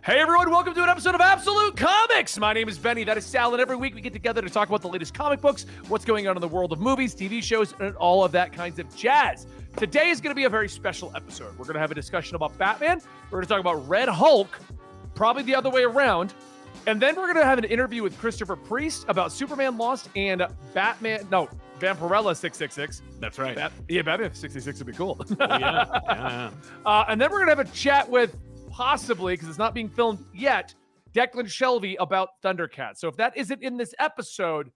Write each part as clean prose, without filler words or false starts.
Hey everyone, welcome to an episode of Absolute Comics. My name is Benny, that is Sal, and every week we get together to talk about the latest comic books, what's going on in the world of movies, TV shows, and all of that kinds of jazz. Today is going to be a very special episode. We're going to have a discussion about Batman, we're going to talk about Red Hulk, probably the other way around, and then we're going to have an interview with Christopher Priest about Superman Lost and Vampirella 666. That's right. Batman 666 would be cool. Yeah. And then we're going to have a chat with, possibly, because it's not being filmed yet, Declan Shalvey about Thundercats. So if that isn't in this episode,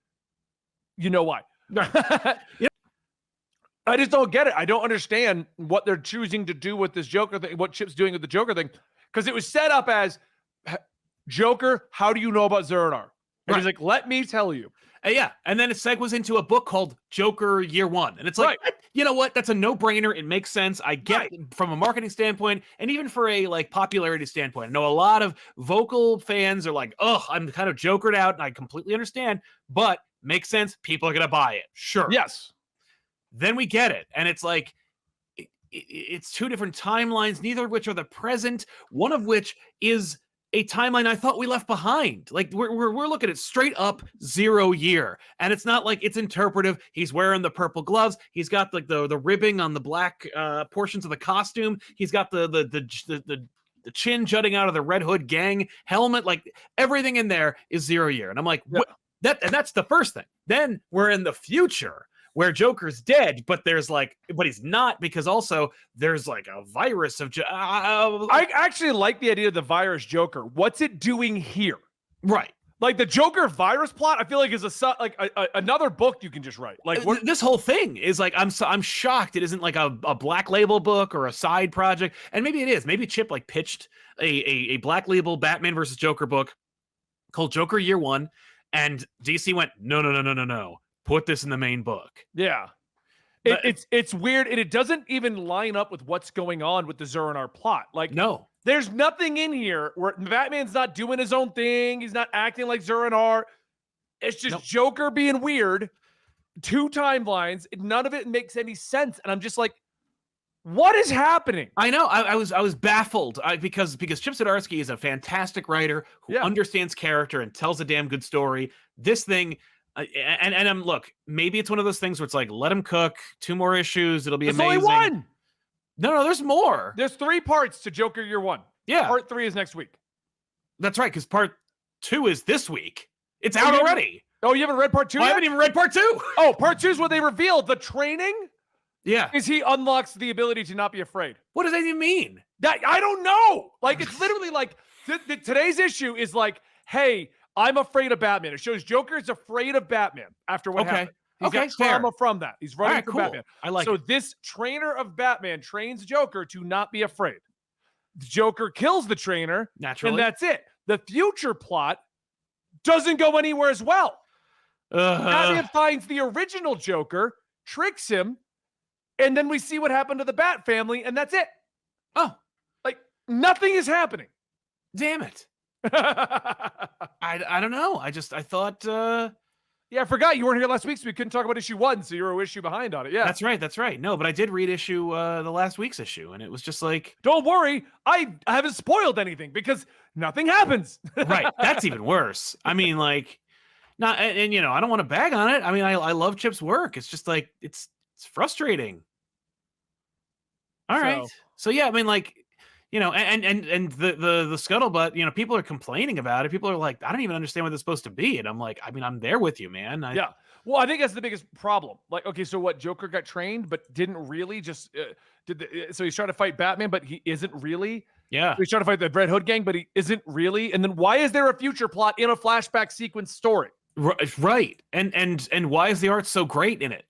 you know why. I just don't get it. I don't understand what they're choosing to do with this Joker thing, what Chip's doing with the Joker thing, because it was set up as, Joker, how do you know about Zeranar? And he's like, let me tell you. Yeah, and then it segues into a book called Joker Year One. And it's like, you know what? That's a no-brainer. It makes sense. I get it from a marketing standpoint, and even for a popularity standpoint. I know a lot of vocal fans are like, oh, I'm kind of Jokered out, and I completely understand, but makes sense. People are going to buy it. Sure. Yes. Then we get it, and it's like, it's two different timelines, neither of which are the present, one of which is a timeline I thought we left behind. Like we're looking at straight up 0 year, and it's not like it's interpretive. He's wearing the purple gloves. He's got like the ribbing on the black portions of the costume. He's got the chin jutting out of the Red Hood gang helmet. Like everything in there is 0 year, and I'm like, what? That's the first thing. Then we're in the future, where Joker's dead, but but he's not, because also there's like a virus of. I actually like the idea of the virus Joker. What's it doing here? Right. Like the Joker virus plot, I feel like is another book you can just write. Like this whole thing is like, I'm shocked it isn't like a Black Label book or a side project, and maybe it is. Maybe Chip pitched a Black Label Batman versus Joker book called Joker Year One, and DC went no. Put this in the main book. Yeah. It's weird, and it doesn't even line up with what's going on with the Zeranar plot. Like, no. There's nothing in here where Batman's not doing his own thing. He's not acting like Zeranar. It's just Joker being weird. Two timelines. None of it makes any sense. And I'm just like, what is happening? I know. I was baffled because Chip Zdarsky is a fantastic writer who understands character and tells a damn good story. This thing... And I'm look, maybe it's one of those things where it's like, let him cook 2 more issues. It'll be amazing. There's only one. No, there's more. There's 3 parts to Joker Year One. Yeah. Part 3 is next week. That's right. Because part 2 is this week. It's out already. You haven't read part 2 yet? I haven't even read part 2. Oh, part 2 is what they revealed. The training. Yeah. Is he unlocks the ability to not be afraid. What does that even mean? I don't know. Like, it's literally like today's issue is like, hey, I'm afraid of Batman. It shows Joker is afraid of Batman after what happened. He's got trauma from that. He's running from Batman. I like it. So this trainer of Batman trains Joker to not be afraid. Joker kills the trainer. Naturally. And that's it. The future plot doesn't go anywhere as well. Batman finds the original Joker, tricks him, and then we see what happened to the Bat family, and that's it. Oh. Like, nothing is happening. Damn it. I don't know. I thought I forgot you weren't here last week, so we couldn't talk about issue 1, so you're a issue behind on it. Yeah, that's right. No, but I did read issue the last week's issue, and it was just like, don't worry, I haven't spoiled anything because nothing happens. Right, that's even worse. I mean, like, not and I don't want to bag on it. I mean, I love Chip's work. It's just like it's frustrating. All right, so yeah, I mean, like, and the scuttlebutt, people are complaining about it. People are like, I don't even understand what it's supposed to be. And I'm like, I mean, I'm there with you, man. Yeah. Well, I think that's the biggest problem. Like, okay, so what? Joker got trained, but didn't really just so he's trying to fight Batman, but he isn't really. Yeah. So he's trying to fight the Red Hood gang, but he isn't really. And then why is there a future plot in a flashback sequence story? Right. And why is the art so great in it?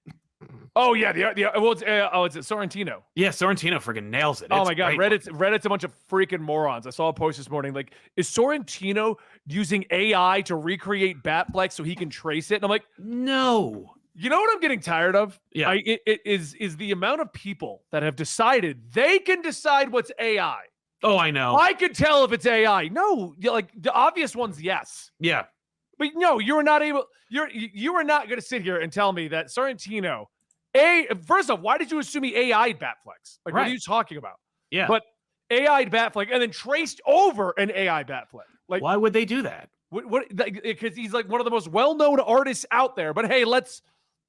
Oh yeah, it's Sorrentino. Yeah, Sorrentino freaking nails it. Oh my god, Reddit's a bunch of freaking morons. I saw a post this morning like, is Sorrentino using AI to recreate Batfleck so he can trace it? And I'm like, no. You know what I'm getting tired of? Yeah, it is the amount of people that have decided they can decide what's AI. Oh, I know. I could tell if it's AI. No, like the obvious ones, yes. Yeah, but no, you are not able. You are not going to sit here and tell me that Sorrentino. First off, why did you assume he AI'd Batflex? Like, what are you talking about? Yeah. But AI bat flick and then traced over an AI bat flick. Like, why would they do that? What? Because he's like one of the most well-known artists out there. But hey, let's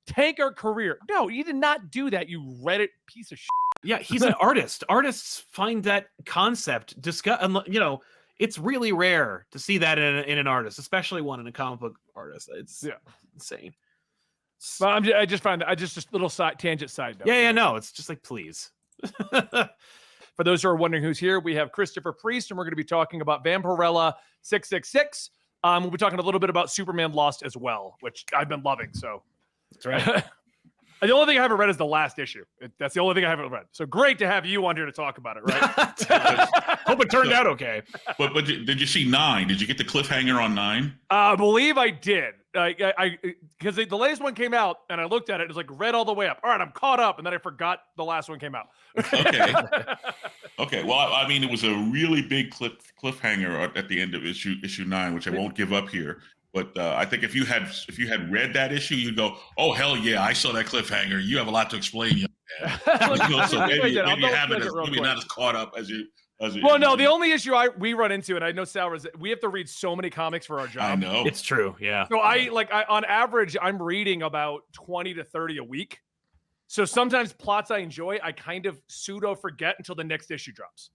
tank our career. No, you did not do that. You Reddit piece of shit. Yeah, he's an artist. Artists find that concept it's really rare to see that in an artist, especially one in a comic book artist. It's insane. But I just find that just little tangent side note. Yeah, no, it's just like, please. For those who are wondering who's here, we have Christopher Priest, and we're going to be talking about Vampirella 666. We'll be talking a little bit about Superman Lost as well, which I've been loving. So that's right. The only thing I haven't read is the last issue. That's the only thing I haven't read. So great to have you on here to talk about it, right? Hope it turned out okay. But did you see 9? Did you get the cliffhanger on 9? I believe I did. Because the latest one came out, and I looked at it. It was like read all the way up. All right, I'm caught up, and then I forgot the last one came out. Okay. Okay. Well, I mean, it was a really big cliffhanger at the end of issue 9, which I won't give up here. But I think if you had read that issue, you'd go, "Oh hell yeah, I saw that cliffhanger. You have a lot to explain, young man." So maybe you haven't maybe not as caught up as you. Well, no, the only issue we run into, and I know Sal, is we have to read so many comics for our job. I know it's true. Yeah. So I on average, I'm reading about 20 to 30 a week. So sometimes plots I enjoy, I kind of pseudo forget until the next issue drops.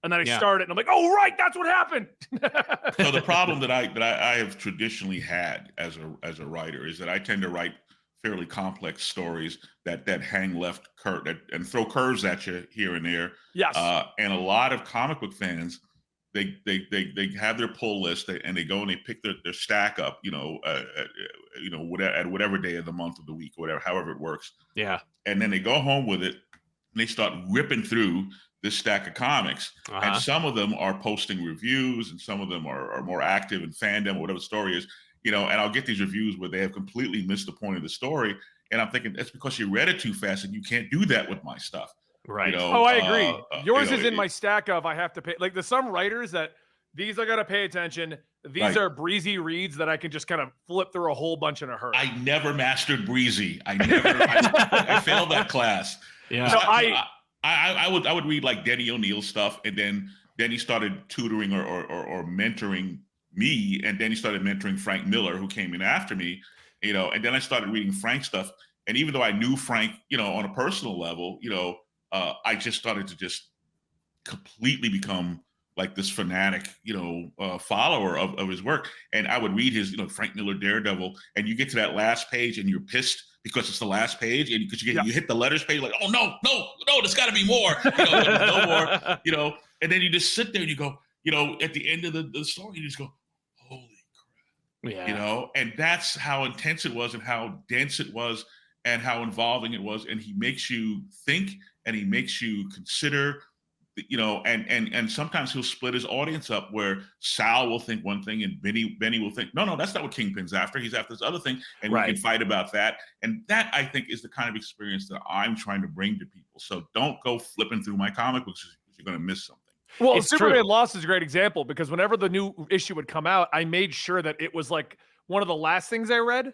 And then I start it, and I'm like, "Oh, right, that's what happened." So the problem that I have traditionally had as a writer is that I tend to write fairly complex stories that hang left and throw curves at you here and there. Yes. And a lot of comic book fans, they have their pull list and they go and they pick their stack up, at whatever day of the month of the week, whatever, however it works. Yeah. And then they go home with it and they start ripping through this stack of comics. And some of them are posting reviews and some of them are more active in fandom or whatever the story is, and I'll get these reviews where they have completely missed the point of the story. And I'm thinking that's because you read it too fast and you can't do that with my stuff. Right. I agree. Yours is in my stack of I have to pay. Like there's some writers that these I got to pay attention. These are breezy reads that I can just kind of flip through a whole bunch in a hurry. I never mastered breezy. I failed that class. Yeah. So I would read like Denny O'Neil stuff, and then he started tutoring or mentoring me, and then he started mentoring Frank Miller, who came in after me, and then I started reading Frank stuff. And even though I knew Frank, on a personal level, I just started to just completely become like this fanatic, follower of his work. And I would read his, Frank Miller Daredevil, and you get to that last page and you're pissed because it's the last page, and because you hit the letters page like, oh no, there's got to be more, no more, and then you just sit there and you go, at the end of the story, you just go, holy crap, and that's how intense it was and how dense it was and how involving it was. And he makes you think and he makes you consider, and sometimes he'll split his audience up where Sal will think one thing and Benny will think, no, that's not what Kingpin's after. He's after this other thing. And we can fight about that. And that, I think, is the kind of experience that I'm trying to bring to people. So don't go flipping through my comic books because you're going to miss something. Well, Superman Lost is a great example because whenever the new issue would come out, I made sure that it was like one of the last things I read.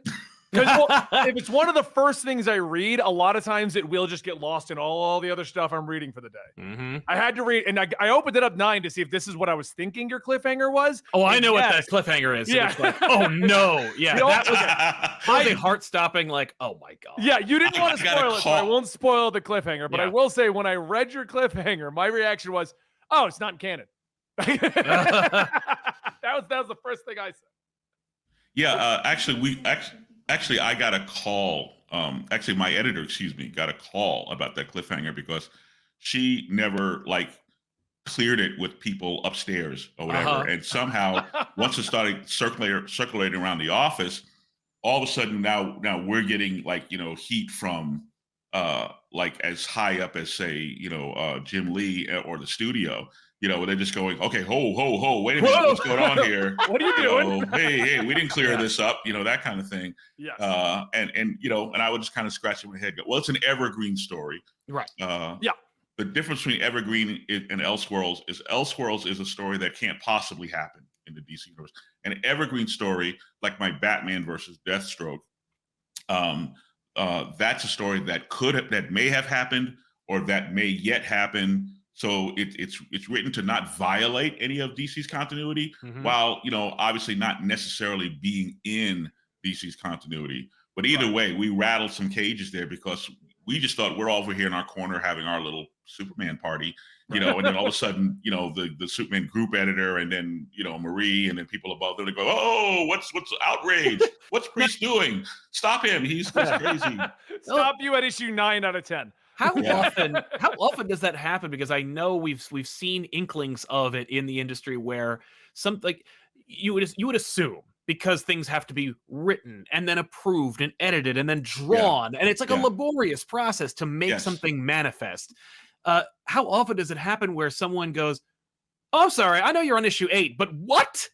Because if it's one of the first things I read, a lot of times it will just get lost in all the other stuff I'm reading for the day. Mm-hmm. I had to read, and I opened it up 9 to see if this is what I was thinking your cliffhanger was. Oh, I know what that cliffhanger is. Yeah. Like, oh no. Yeah. That was a heart-stopping, like, oh my God. Yeah, you didn't want to spoil it, so I won't spoil the cliffhanger. But I will say, when I read your cliffhanger, my reaction was, oh, it's not in canon. that was the first thing I said. Yeah, Actually, I got a call. Actually, my editor, got a call about that cliffhanger because she never cleared it with people upstairs or whatever. And somehow, once it started circulating around the office, all of a sudden now we're getting heat from as high up as say Jim Lee or the studio. Where they're just going, okay, ho, wait a minute, what's going on here? What are you doing? Hey, we didn't clear this up, that kind of thing. Yes. And I would just kind of scratch my head, go, well, it's an evergreen story. Right. The difference between evergreen and Elseworlds is a story that can't possibly happen in the DC universe. An evergreen story, like my Batman versus Deathstroke, that's a story that may have happened or that may yet happen. So it's written to not violate any of DC's continuity, while obviously not necessarily being in DC's continuity. But either way, we rattled some cages there because we just thought we're over here in our corner having our little Superman party, and then all of a sudden, the Superman group editor, and then Marie, and then people above them, they go, "Oh, what's outrage? What's Priest doing? Stop him! He's crazy." Stop you at issue 9 out of 10. How often does that happen? Because I know we've seen inklings of it in the industry where you would assume, because things have to be written and then approved and edited and then drawn, and it's like a laborious process to make something manifest. How often does it happen where someone goes, "Oh, I'm sorry, I know you're on issue 8, but what?"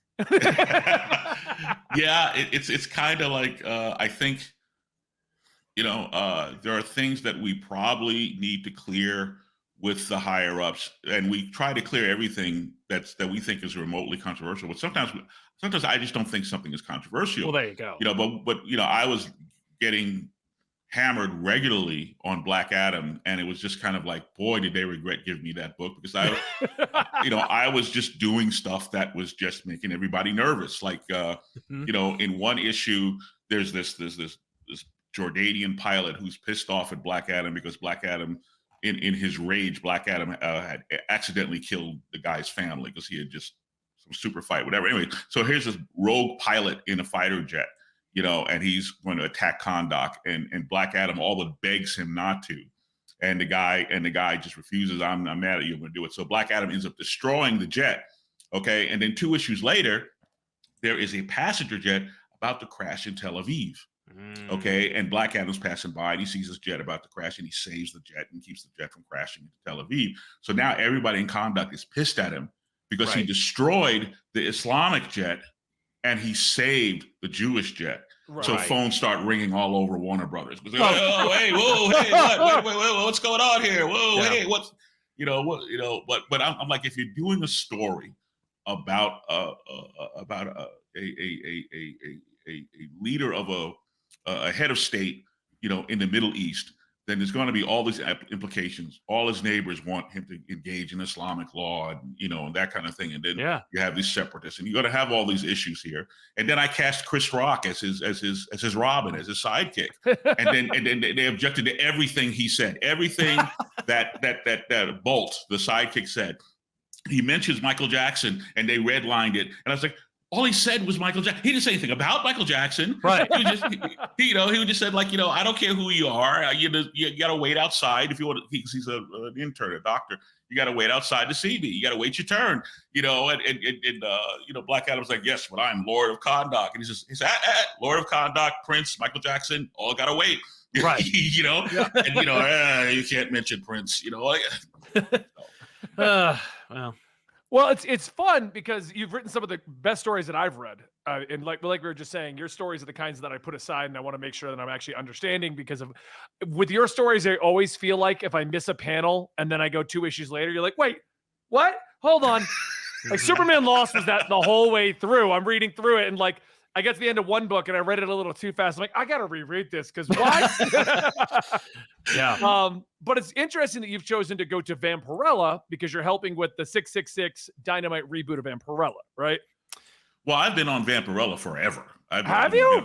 Yeah, it's kind of like I think there are things that we probably need to clear with the higher ups, and we try to clear everything that we think is remotely controversial. But sometimes I just don't think something is controversial. Well, there you go. But I was getting hammered regularly on Black Adam, and it was just kind of like, boy, did they regret giving me that book, because I was just doing stuff that was just making everybody nervous. Like in one issue, there's this Jordanian pilot who's pissed off at Black Adam because Black Adam, in his rage, Black Adam had accidentally killed the guy's family because he had just some super fight, whatever. Anyway, so here's this rogue pilot in a fighter jet, and he's going to attack Kahndaq, and Black Adam all but begs him not to, and the guy just refuses. I'm mad at you. I'm going to do it. So Black Adam ends up destroying the jet. Okay, and then 2 issues later, there is a passenger jet about to crash in Tel Aviv. Okay, and Black Adam's passing by, and he sees this jet about to crash, and he saves the jet and keeps the jet from crashing into Tel Aviv. So now everybody in Kahndaq is pissed at him because he destroyed the Islamic jet and he saved the Jewish jet. Right. So phones start ringing all over Warner Brothers. Oh, hey, whoa, hey, what? Wait, what's going on here? Whoa, hey, what's, But I'm like, if you're doing a story about a leader of a head of state, in the Middle East, then there's going to be all these implications. All his neighbors want him to engage in Islamic law, and that kind of thing. And then you have these separatists, and you're going to have all these issues here. And then I cast Chris Rock as his Robin, as his sidekick. And then they objected to everything he said, everything that Bolt, the sidekick, said. He mentions Michael Jackson, and they redlined it. And I was like, all he said was Michael Jackson. He didn't say anything about Michael Jackson. Right. He just said, like, I don't care who you are. You got to wait outside if you want to. He's an intern, a doctor. You got to wait outside to see me. You got to wait your turn. And Black Adam's like, yes, but I'm Lord of Kahndaq. And he says, Lord of Kahndaq, Prince, Michael Jackson, all got to wait. Right. And you can't mention Prince. Well, it's fun because you've written some of the best stories that I've read. And like we were just saying, your stories are the kinds that I put aside, and I want to make sure that I'm actually understanding, because with your stories, I always feel like if I miss a panel and then I go 2 issues later, you're like, wait, what? Hold on. Like Superman Lost was that the whole way through. I'm reading through it, and like I get to the end of one book and I read it a little too fast. I'm like, I got to reread this because what? Yeah. But it's interesting that you've chosen to go to Vampirella because you're helping with the 666 Dynamite reboot of Vampirella, right? Well, I've been on Vampirella forever. Have you?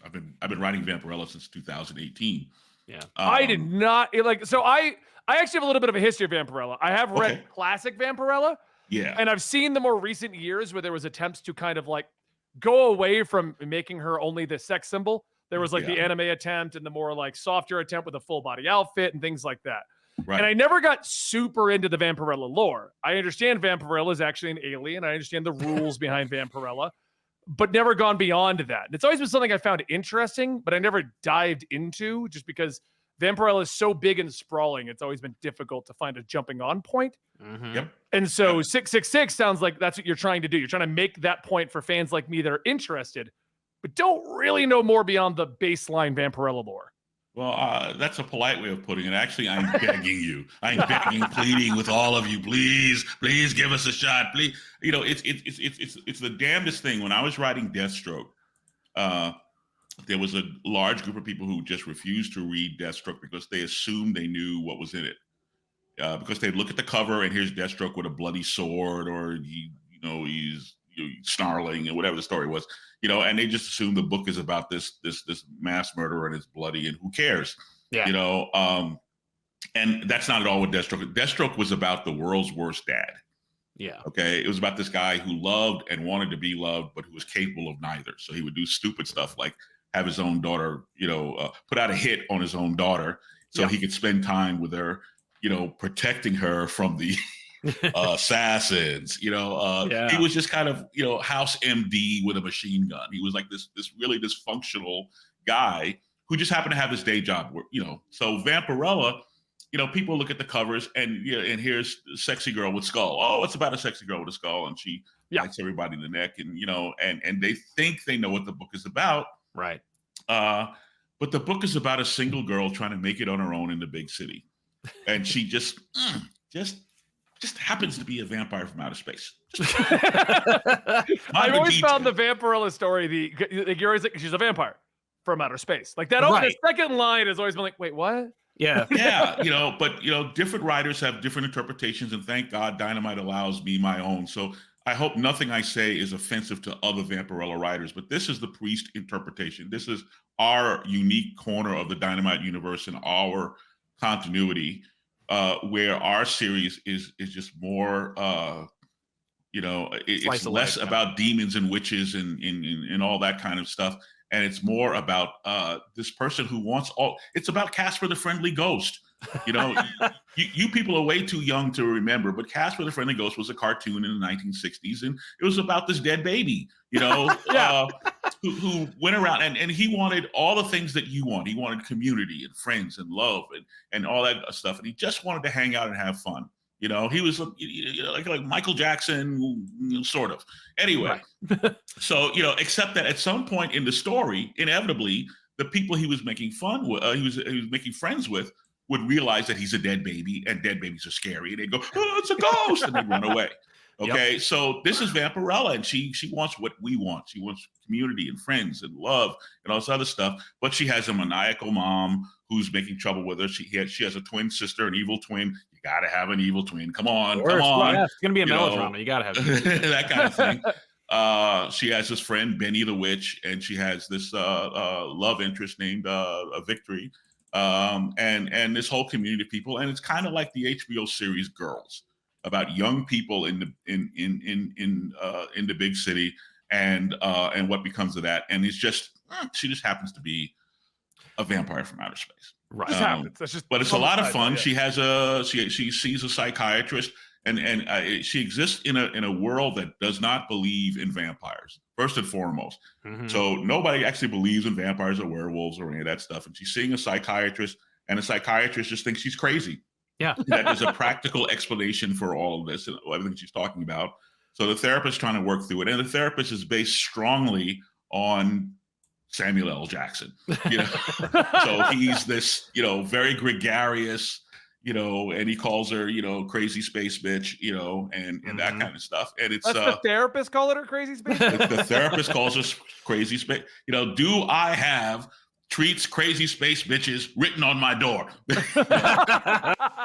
I've been writing Vampirella since 2018. Yeah. I did not so I actually have a little bit of a history of Vampirella. I have read classic Vampirella. Yeah. And I've seen the more recent years where there was attempts to kind of like go away from making her only the sex symbol. There was like the anime attempt and the more like softer attempt with a full body outfit and things like that. Right. And I never got super into the Vampirella lore. I understand Vampirella is actually an alien. I understand the rules behind Vampirella, but never gone beyond that. And it's always been something I found interesting, but I never dived into just because Vampirella is so big and sprawling. It's always been difficult to find a jumping on point. Mm-hmm. Yep. And so 666 sounds like that's what you're trying to do. You're trying to make that point for fans like me that are interested, but don't really know more beyond the baseline Vampirella lore. Well, that's a polite way of putting it. Actually, I'm begging you. I'm begging, pleading with all of you. Please give us a shot. Please, it's the damnedest thing. When I was writing Deathstroke, there was a large group of people who just refused to read Deathstroke because they assumed they knew what was in it. because they look at the cover and here's Deathstroke with a bloody sword, or he's snarling, and whatever the story was, and they just assume the book is about this mass murderer and it's bloody and who cares, and that's not at all what Deathstroke. Deathstroke was about the world's worst dad. Yeah. Okay. It was about this guy who loved and wanted to be loved, but who was capable of neither. So he would do stupid stuff like have his own daughter, put out a hit on his own daughter so he could spend time with her, protecting her from the assassins. He was just kind of, house MD with a machine gun. He was like this really dysfunctional guy who just happened to have this day job. So Vampirella, people look at the covers and here's a sexy girl with skull. Oh, it's about a sexy girl with a skull, and she bites everybody in the neck, and and they think they know what the book is about. Right. But the book is about a single girl trying to make it on her own in the big city, and she just happens to be a vampire from outer space. I've always found the Vampirella story. You're always like, she's a vampire from outer space. Like that. The second line has always been like, wait, what? Yeah. Yeah. But different writers have different interpretations, and thank God Dynamite allows me my own. So I hope nothing I say is offensive to other Vampirella writers, but this is the Priest interpretation. This is our unique corner of the Dynamite universe and our continuity, where our series is just more, it's less about demons and witches and all that kind of stuff. And it's more about this person who wants it's about Casper the Friendly Ghost. You people are way too young to remember, but Casper the Friendly Ghost was a cartoon in the 1960s, and it was about this dead baby, who went around and he wanted all the things that you want. He wanted community and friends and love and all that stuff, and he just wanted to hang out and have fun. He was like Michael Jackson, sort of. Anyway, so except that at some point in the story, inevitably, the people he was making fun with, he was making friends with, would realize that he's a dead baby, and dead babies are scary, and they go, "Oh, it's a ghost," and they run away. Okay, so this is Vampirella, and she wants what we want. She wants community and friends and love and all this other stuff. But she has a maniacal mom who's making trouble with her. She has a twin sister, an evil twin. You got to have an evil twin. Come on. Yeah, it's gonna be a melodrama. You got to have that kind of thing. She has this friend Benny the Witch, and she has this love interest named Victory, and this whole community of people. And it's kind of like the HBO series Girls, about young people in the big city and what becomes of that. And it's just she just happens to be a vampire from outer space. Right. But it's a lot of fun. She has she sees a psychiatrist, and she exists in a world that does not believe in vampires, first and foremost. Mm-hmm. So nobody actually believes in vampires or werewolves or any of that stuff. And she's seeing a psychiatrist, and the psychiatrist just thinks she's crazy. Yeah. That there's a practical explanation for all of this and everything she's talking about. So the therapist trying to work through it. And the therapist is based strongly on Samuel L. Jackson. So he's this, very gregarious, and he calls her, crazy space bitch, and that kind of stuff. And it's the therapist call her crazy space bitch? The therapist calls us crazy space. Do I have treats crazy space bitches written on my door?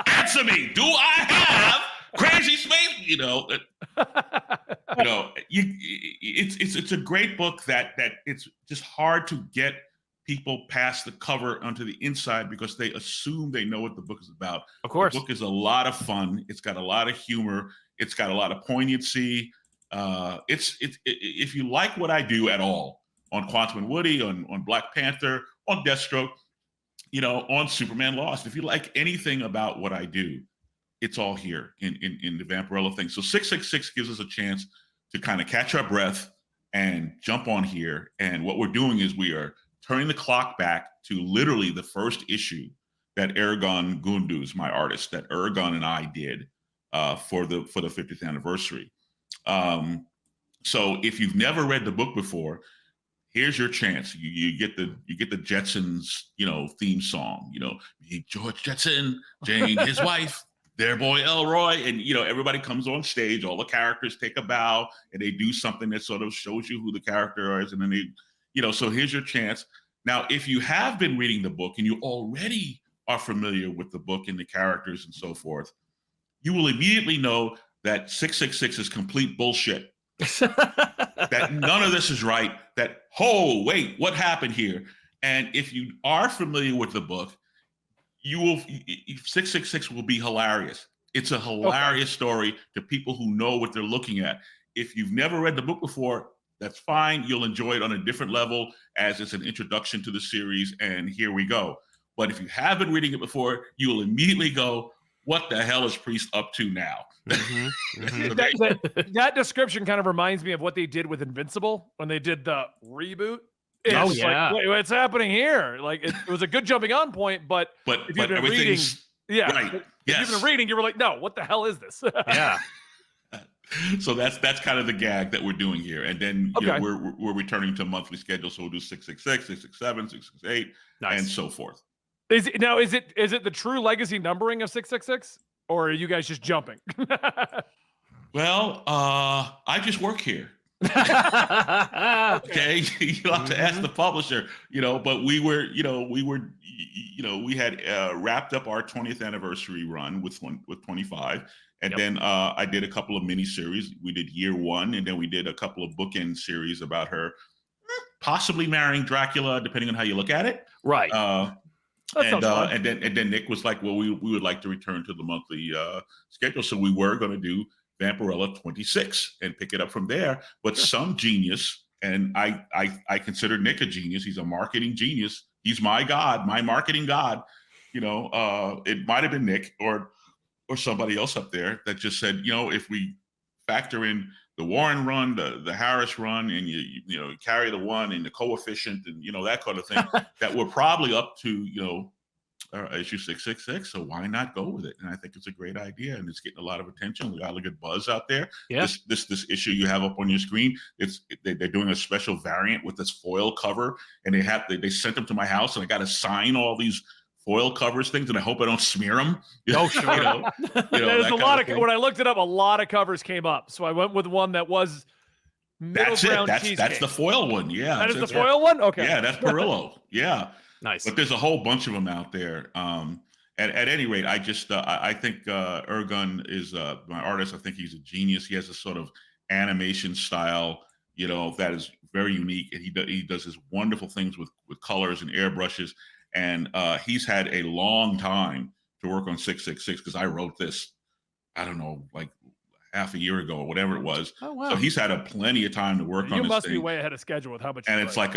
Answer me. Do I have crazy space? It's a great book that it's just hard to get people past the cover onto the inside because they assume they know what the book is about. Of course. The book is a lot of fun. It's got a lot of humor. It's got a lot of poignancy. If you like what I do at all on Quantum and Woody, on Black Panther, on Deathstroke, on Superman Lost, if you like anything about what I do, it's all here in the Vampirella thing. So 666 gives us a chance to kind of catch our breath and jump on here. And what we're doing is we are turning the clock back to literally the first issue that Aragon Gunduz, my artist, that Aragon and I did for the 50th anniversary. So if you've never read the book before, here's your chance. You get the Jetsons, theme song. George Jetson, Jane, his wife, their boy Elroy, and everybody comes on stage. All the characters take a bow and they do something that sort of shows you who the character is, and then they, so here's your chance. Now, if you have been reading the book and you already are familiar with the book and the characters and so forth, you will immediately know that 666 is complete bullshit. That none of this is right. That, oh, wait, what happened here? And if you are familiar with the book, 666 will be hilarious. It's a hilarious story to people who know what they're looking at. If you've never read the book before, that's fine. You'll enjoy it on a different level as it's an introduction to the series, and here we go. But if you have been reading it before, you will immediately go, what the hell is Priest up to now? That description kind of reminds me of what they did with Invincible when they did the reboot. It's like, what's happening here? Like, it was a good jumping on point, but if you've been reading, right. If you've been reading, you were like, no, what the hell is this? Yeah. So that's kind of the gag that we're doing here, and then you know, we're returning to monthly schedule. So we'll do 666, 667, 668, and so forth. Is it the true legacy numbering of 666, or are you guys just jumping? Well, I just work here. Okay, you'll have to ask the publisher, you know, but we had wrapped up our 20th anniversary run with 25, and then I did a couple of mini series. We did year 1, and then we did a couple of bookend series about her possibly marrying Dracula, depending on how you look at it. Right. And then Nick was like, well, we would like to return to the monthly schedule, so we were going to do Vampirella 26 and pick it up from there. But some genius, and I consider Nick a genius. He's a marketing genius. He's my god, my marketing god. You know, it might have been Nick or somebody else up there that just said, you know, if we factor in the Warren run, the Harris run, and you know carry the one and the coefficient and you know that kind of thing, that we're probably up to issue 666. So why not go with it? And I think it's a great idea, and it's getting a lot of attention. We got a good buzz out there. Yeah. This issue you have up on your screen, they're doing a special variant with this foil cover, and they sent them to my house, and I got to sign all these foil covers things, and I hope I don't smear them. Oh, sure. There's a lot of when I looked it up, a lot of covers came up, so I went with one that was that's it. That's the foil one. Yeah, that is the foil one. Okay. Yeah, that's Perillo. Yeah, nice. But there's a whole bunch of them out there. At any rate, I just I think Ergun is my artist. I think he's a genius. He has a sort of animation style, you know, that is very unique, and he does his wonderful things with colors and airbrushes. And he's had a long time to work on 666 because I wrote this, I don't know, like half a year ago or whatever it was. Oh, wow. So he's had plenty of time to work on this thing. You must be way ahead of schedule with how much. And it's like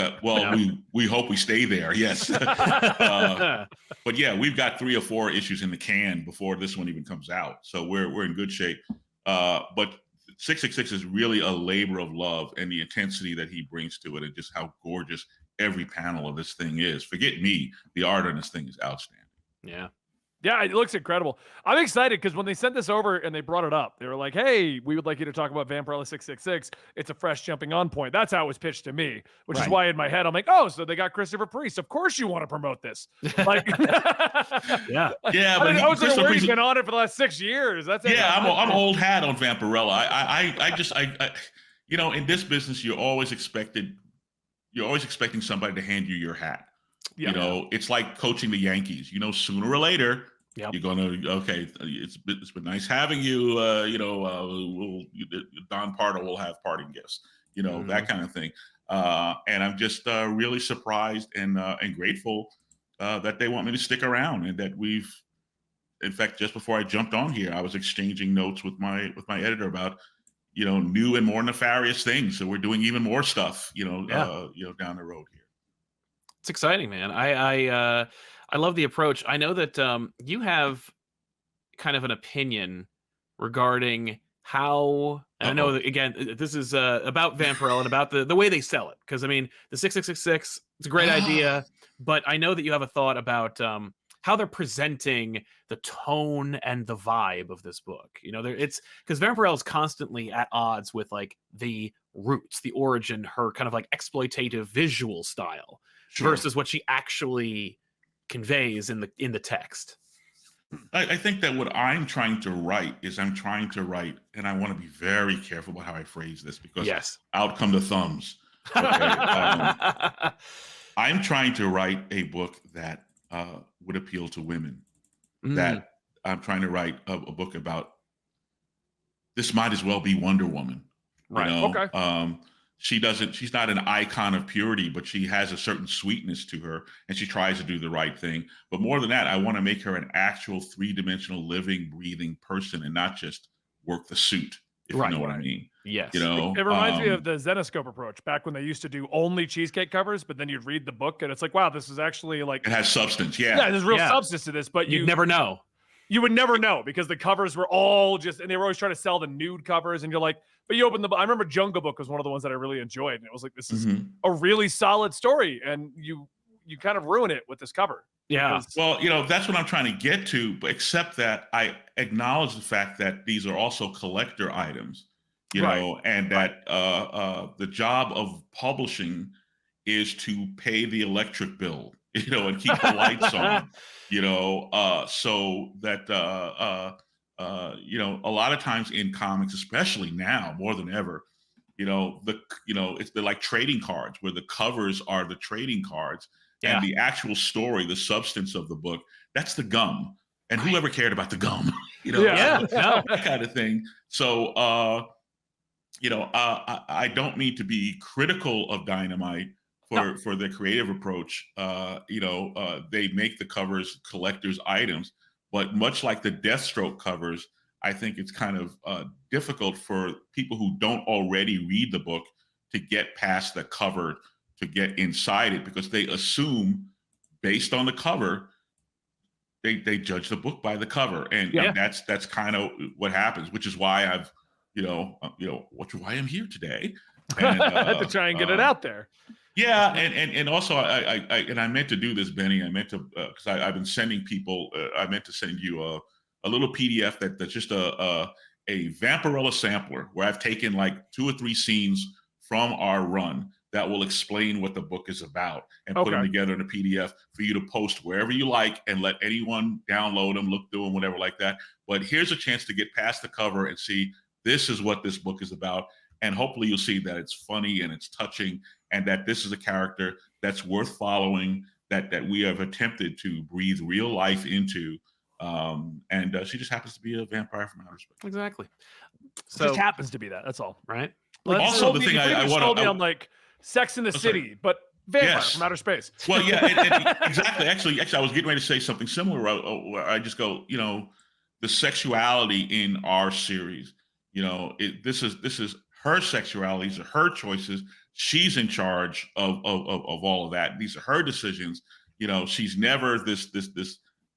we hope we stay there. Yes. But yeah, we've got 3 or 4 issues in the can before this one even comes out. So we're in good shape. But 666 is really a labor of love, and the intensity that he brings to it and just how gorgeous every panel of this thing is. Forget me. The art on this thing is outstanding. Yeah. Yeah, it looks incredible. I'm excited because when they sent this over and they brought it up, they were like, hey, we would like you to talk about Vampirella 666. It's a fresh jumping on point. That's how it was pitched to me, which is why in my head, I'm like, oh, so they got Christopher Priest. Of course you want to promote this. Like, yeah. Yeah, but I was like, where you've been on it for the last 6 years. That's it. Yeah, I'm old hat on Vampirella. I just you know, in this business, you're always expecting somebody to hand you your hat. Yeah. You know, it's like coaching the Yankees. You know, sooner or later, you're gonna it's been nice having you. Don Pardo will have parting gifts. You know, that kind of thing. And I'm just really surprised and grateful that they want me to stick around, and that we've. In fact, just before I jumped on here, I was exchanging notes with my editor about, you know, new and more nefarious things. So we're doing even more stuff, down the road here. It's exciting, man. I love the approach. I know that you have kind of an opinion regarding how, and I know that, again, this is about Vampirella and about the way they sell it. Because, I mean, the 6666, it's a great idea, but I know that you have a thought about how they're presenting the tone and the vibe of this book. You know, it's because Vampirella is constantly at odds with like the roots, the origin, her kind of like exploitative visual style versus what she actually conveys in the text. I think that what I'm trying to write, and I want to be very careful about how I phrase this because out come the thumbs. Okay? I'm trying to write a book that would appeal to women. Mm. That I'm trying to write a book about. This might as well be Wonder Woman. Right. You know? Okay. She's not an icon of purity, but she has a certain sweetness to her, and she tries to do the right thing. But more than that, I want to make her an actual 3-dimensional living, breathing person, and not just work the suit, if you know what I mean. Yes. You know, It reminds me of the Zenoscope approach back when they used to do only cheesecake covers, but then you'd read the book and it's like, wow, this is actually like it has substance. Yeah. there's real substance to this, but You'd never know. You would never know because the covers were all just, and they were always trying to sell the nude covers, and you're like, but you open the book. I remember Jungle Book was one of the ones that I really enjoyed, and it was like, this is a really solid story, and you kind of ruin it with this cover. Yeah. Well, you know, that's what I'm trying to get to, but except that I acknowledge the fact that these are also collector items, you know, and that the job of publishing is to pay the electric bill, you know, and keep the lights on, you know, so that, you know, a lot of times in comics, especially now more than ever, you know, they're like trading cards where the covers are the trading cards. Yeah. And the actual story, the substance of the book, that's the gum. And whoever cared about the gum, you know, that kind of thing. So, you know, I don't mean to be critical of Dynamite for their creative approach. You know, they make the covers collector's items, but much like the Deathstroke covers, I think it's kind of difficult for people who don't already read the book to get past the cover, to get inside it, because they assume based on the cover, they judge the book by the cover. And that's kind of what happens, which is why I've, why I'm here today. And, to try and get it out there. Yeah. And also I meant to do this, Benny. I meant to, cause I've been sending people, I meant to send you a little PDF that's just a Vampirella sampler where I've taken like 2 or 3 scenes from our run that will explain what the book is about and put them together in a PDF for you to post wherever you like and let anyone download them, look through them, whatever like that. But here's a chance to get past the cover and see this is what this book is about. And hopefully you'll see that it's funny and it's touching and that this is a character that's worth following, that we have attempted to breathe real life into. And she just happens to be a vampire from outer space. Exactly. So it just happens to be that. That's all. Right. Like, also, the thing I want to, I'm like Sex in the City, but vampire from outer space. Well, yeah, exactly. Actually, I was getting ready to say something similar. Where I just go, you know, the sexuality in our series. You know, this is her sexuality, these are her choices. She's in charge of all of that. These are her decisions. You know, she's never this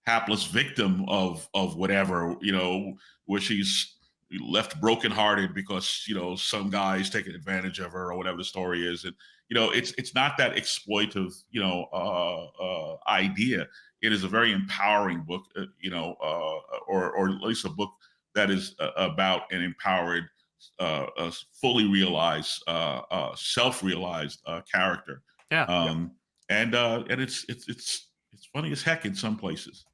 hapless victim of whatever, you know, where she's left brokenhearted because, you know, some guy's taking advantage of her or whatever the story is. And, you know, it's not that exploitive, you know, idea. It is a very empowering book, you know, or at least a book that is about an empowered, fully realized, self-realized character. Yeah. And it's funny as heck in some places.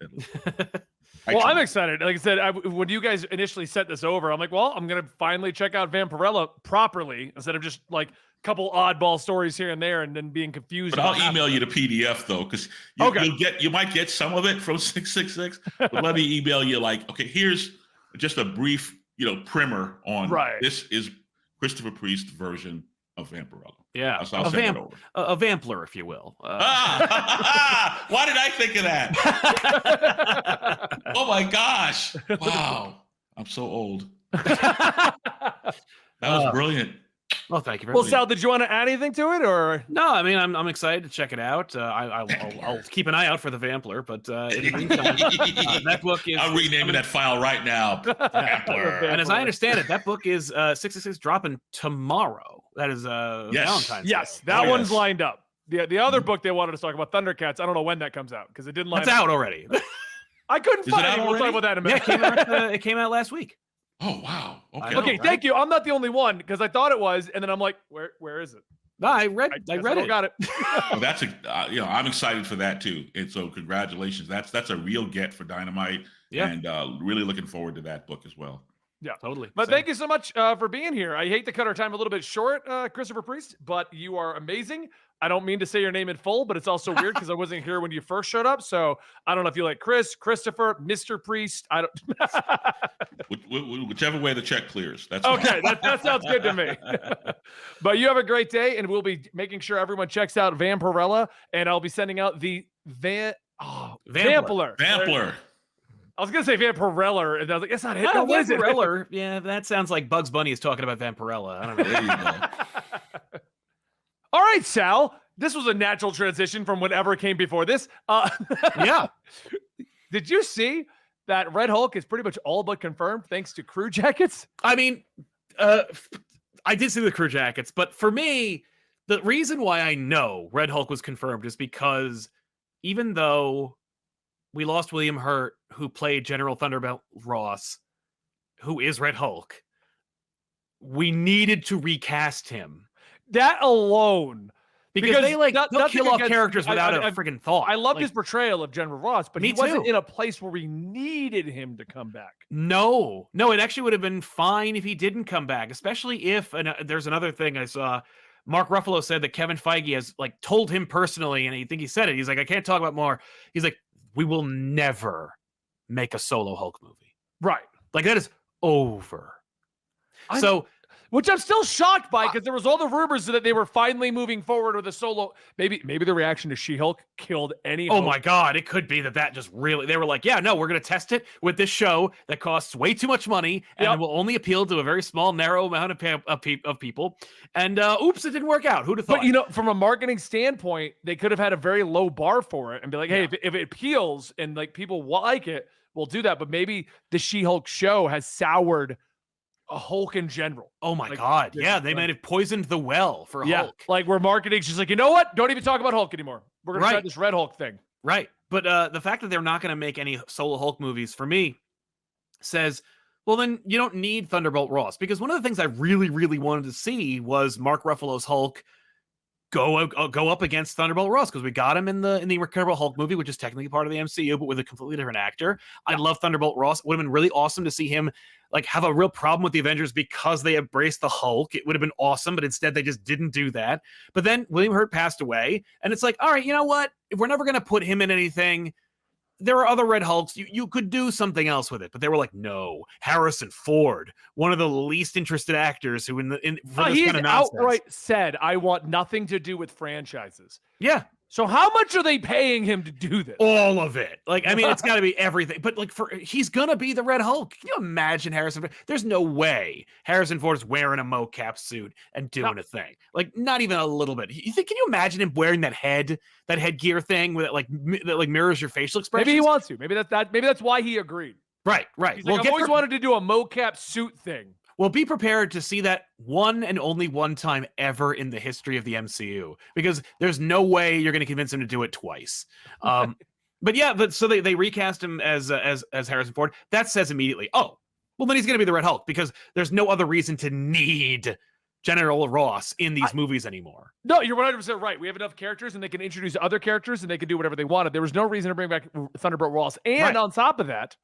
Well, I'm excited. Like I said, when you guys initially set this over, I'm like, well, I'm going to finally check out Vampirella properly instead of just like a couple oddball stories here and there and then being confused. But I'll email you the PDF though, because you might get some of it from 666. But let me email you like, okay, here's just a brief, you know, primer on this is Christopher Priest's version of Vampirella. Yeah, a vampler, if you will. Why did I think of that? Oh my gosh! Wow, I'm so old. That was brilliant. Well, thank you very much. much. Well, Sal, did you want to add anything to it, or no? I mean, I'm excited to check it out. I'll keep an eye out for the Vampler, but in the meantime, that book is. I'm renaming that file right now. Vampler. And as I understand it, that book is 666 dropping tomorrow. That is Valentine's Day. Yes, that one's lined up. The other book they wanted to talk about, Thundercats. I don't know when that comes out because it didn't line up. It's out already. I couldn't find it. We'll talk about that in a minute. Yeah, it came out last week. Oh wow! Okay, right? Thank you. I'm not the only one because I thought it was, and then I'm like, where is it? No, I read it. Got it. Well, that's you know, I'm excited for that too. And so congratulations. That's a real get for Dynamite. Yeah. And really looking forward to that book as well. Yeah, totally. But Same. thank you so much for being here. I hate to cut our time a little bit short, Christopher Priest, but you are amazing. I don't mean to say your name in full, but it's also weird because I wasn't here when you first showed up. So I don't know if you like Chris, Christopher, Mr. Priest. I don't. Whichever way the check clears. That's Okay. That sounds good to me. But you have a great day, and we'll be making sure everyone checks out Vampirella, and I'll be sending out the Vampler. Vampler. I was gonna say Vampirella, and I was like, "That's not it." No, what is it? Vampirella. Yeah, that sounds like Bugs Bunny is talking about Vampirella. I don't know. There you go. All right, Sal. This was a natural transition from whatever came before this. Yeah. Did you see that Red Hulk is pretty much all but confirmed thanks to crew jackets? I mean, I did see the crew jackets, but for me, the reason why I know Red Hulk was confirmed is because even though we lost William Hurt, who played General Thunderbolt Ross, who is Red Hulk, we needed to recast him. That alone. Because they'll kill off characters without a friggin' thought. I loved his portrayal of General Ross, but he wasn't too. in a place where we needed him to come back. No, it actually would have been fine if he didn't come back, especially if, and there's another thing I saw, Mark Ruffalo said that Kevin Feige has told him personally, and I think he said it, he's like, I can't talk about more. He's like, we will never make a solo Hulk movie. Right. That is over. Which I'm still shocked by, because there was all the rumors that they were finally moving forward with a solo. Maybe the reaction to She-Hulk killed any hope. Oh my God, it could be that just really, they were like, yeah, no, we're going to test it with this show that costs way too much money and it will only appeal to a very small, narrow amount of people. And oops, it didn't work out. Who'd have thought? But, from a marketing standpoint, they could have had a very low bar for it and be like, hey, if it appeals and people like it, we'll do that. But maybe the She-Hulk show has soured a Hulk in general. Oh my God. Yeah, they might have poisoned the well for Hulk. We're marketing. She's like, you know what? Don't even talk about Hulk anymore. We're going to try this Red Hulk thing. Right. But the fact that they're not going to make any solo Hulk movies, for me, says, well, then you don't need Thunderbolt Ross. Because one of the things I really, really wanted to see was Mark Ruffalo's Hulk go up against Thunderbolt Ross, because we got him in the Incredible Hulk movie, which is technically part of the MCU, but with a completely different actor. I love Thunderbolt Ross. It would have been really awesome to see him have a real problem with the Avengers because they embraced the Hulk. It would have been awesome, but instead they just didn't do that. But then William Hurt passed away, and it's like, all right, you know what? If we're never going to put him in anything, there are other Red Hulks. You could do something else with it. But they were like, no, Harrison Ford, one of the least interested actors who he's outright said, I want nothing to do with franchises. Yeah. So how much are they paying him to do this? All of it. It's got to be everything. But he's going to be the Red Hulk. Can you imagine Harrison Ford? There's no way Harrison Ford is wearing a mocap suit and doing a thing. Not even a little bit. Can you imagine him wearing that headgear thing with it that mirrors your facial expression? Maybe he wants to. Maybe that's why he agreed. Right. He's I've always wanted to do a mocap suit thing. Well, be prepared to see that one and only one time ever in the history of the MCU, because there's no way you're going to convince him to do it twice. So they recast him as Harrison Ford. That says immediately, oh, well, then he's going to be the Red Hulk, because there's no other reason to need General Ross in these movies anymore. No, you're 100% right. We have enough characters, and they can introduce other characters, and they can do whatever they wanted. There was no reason to bring back Thunderbolt Ross. And on top of that,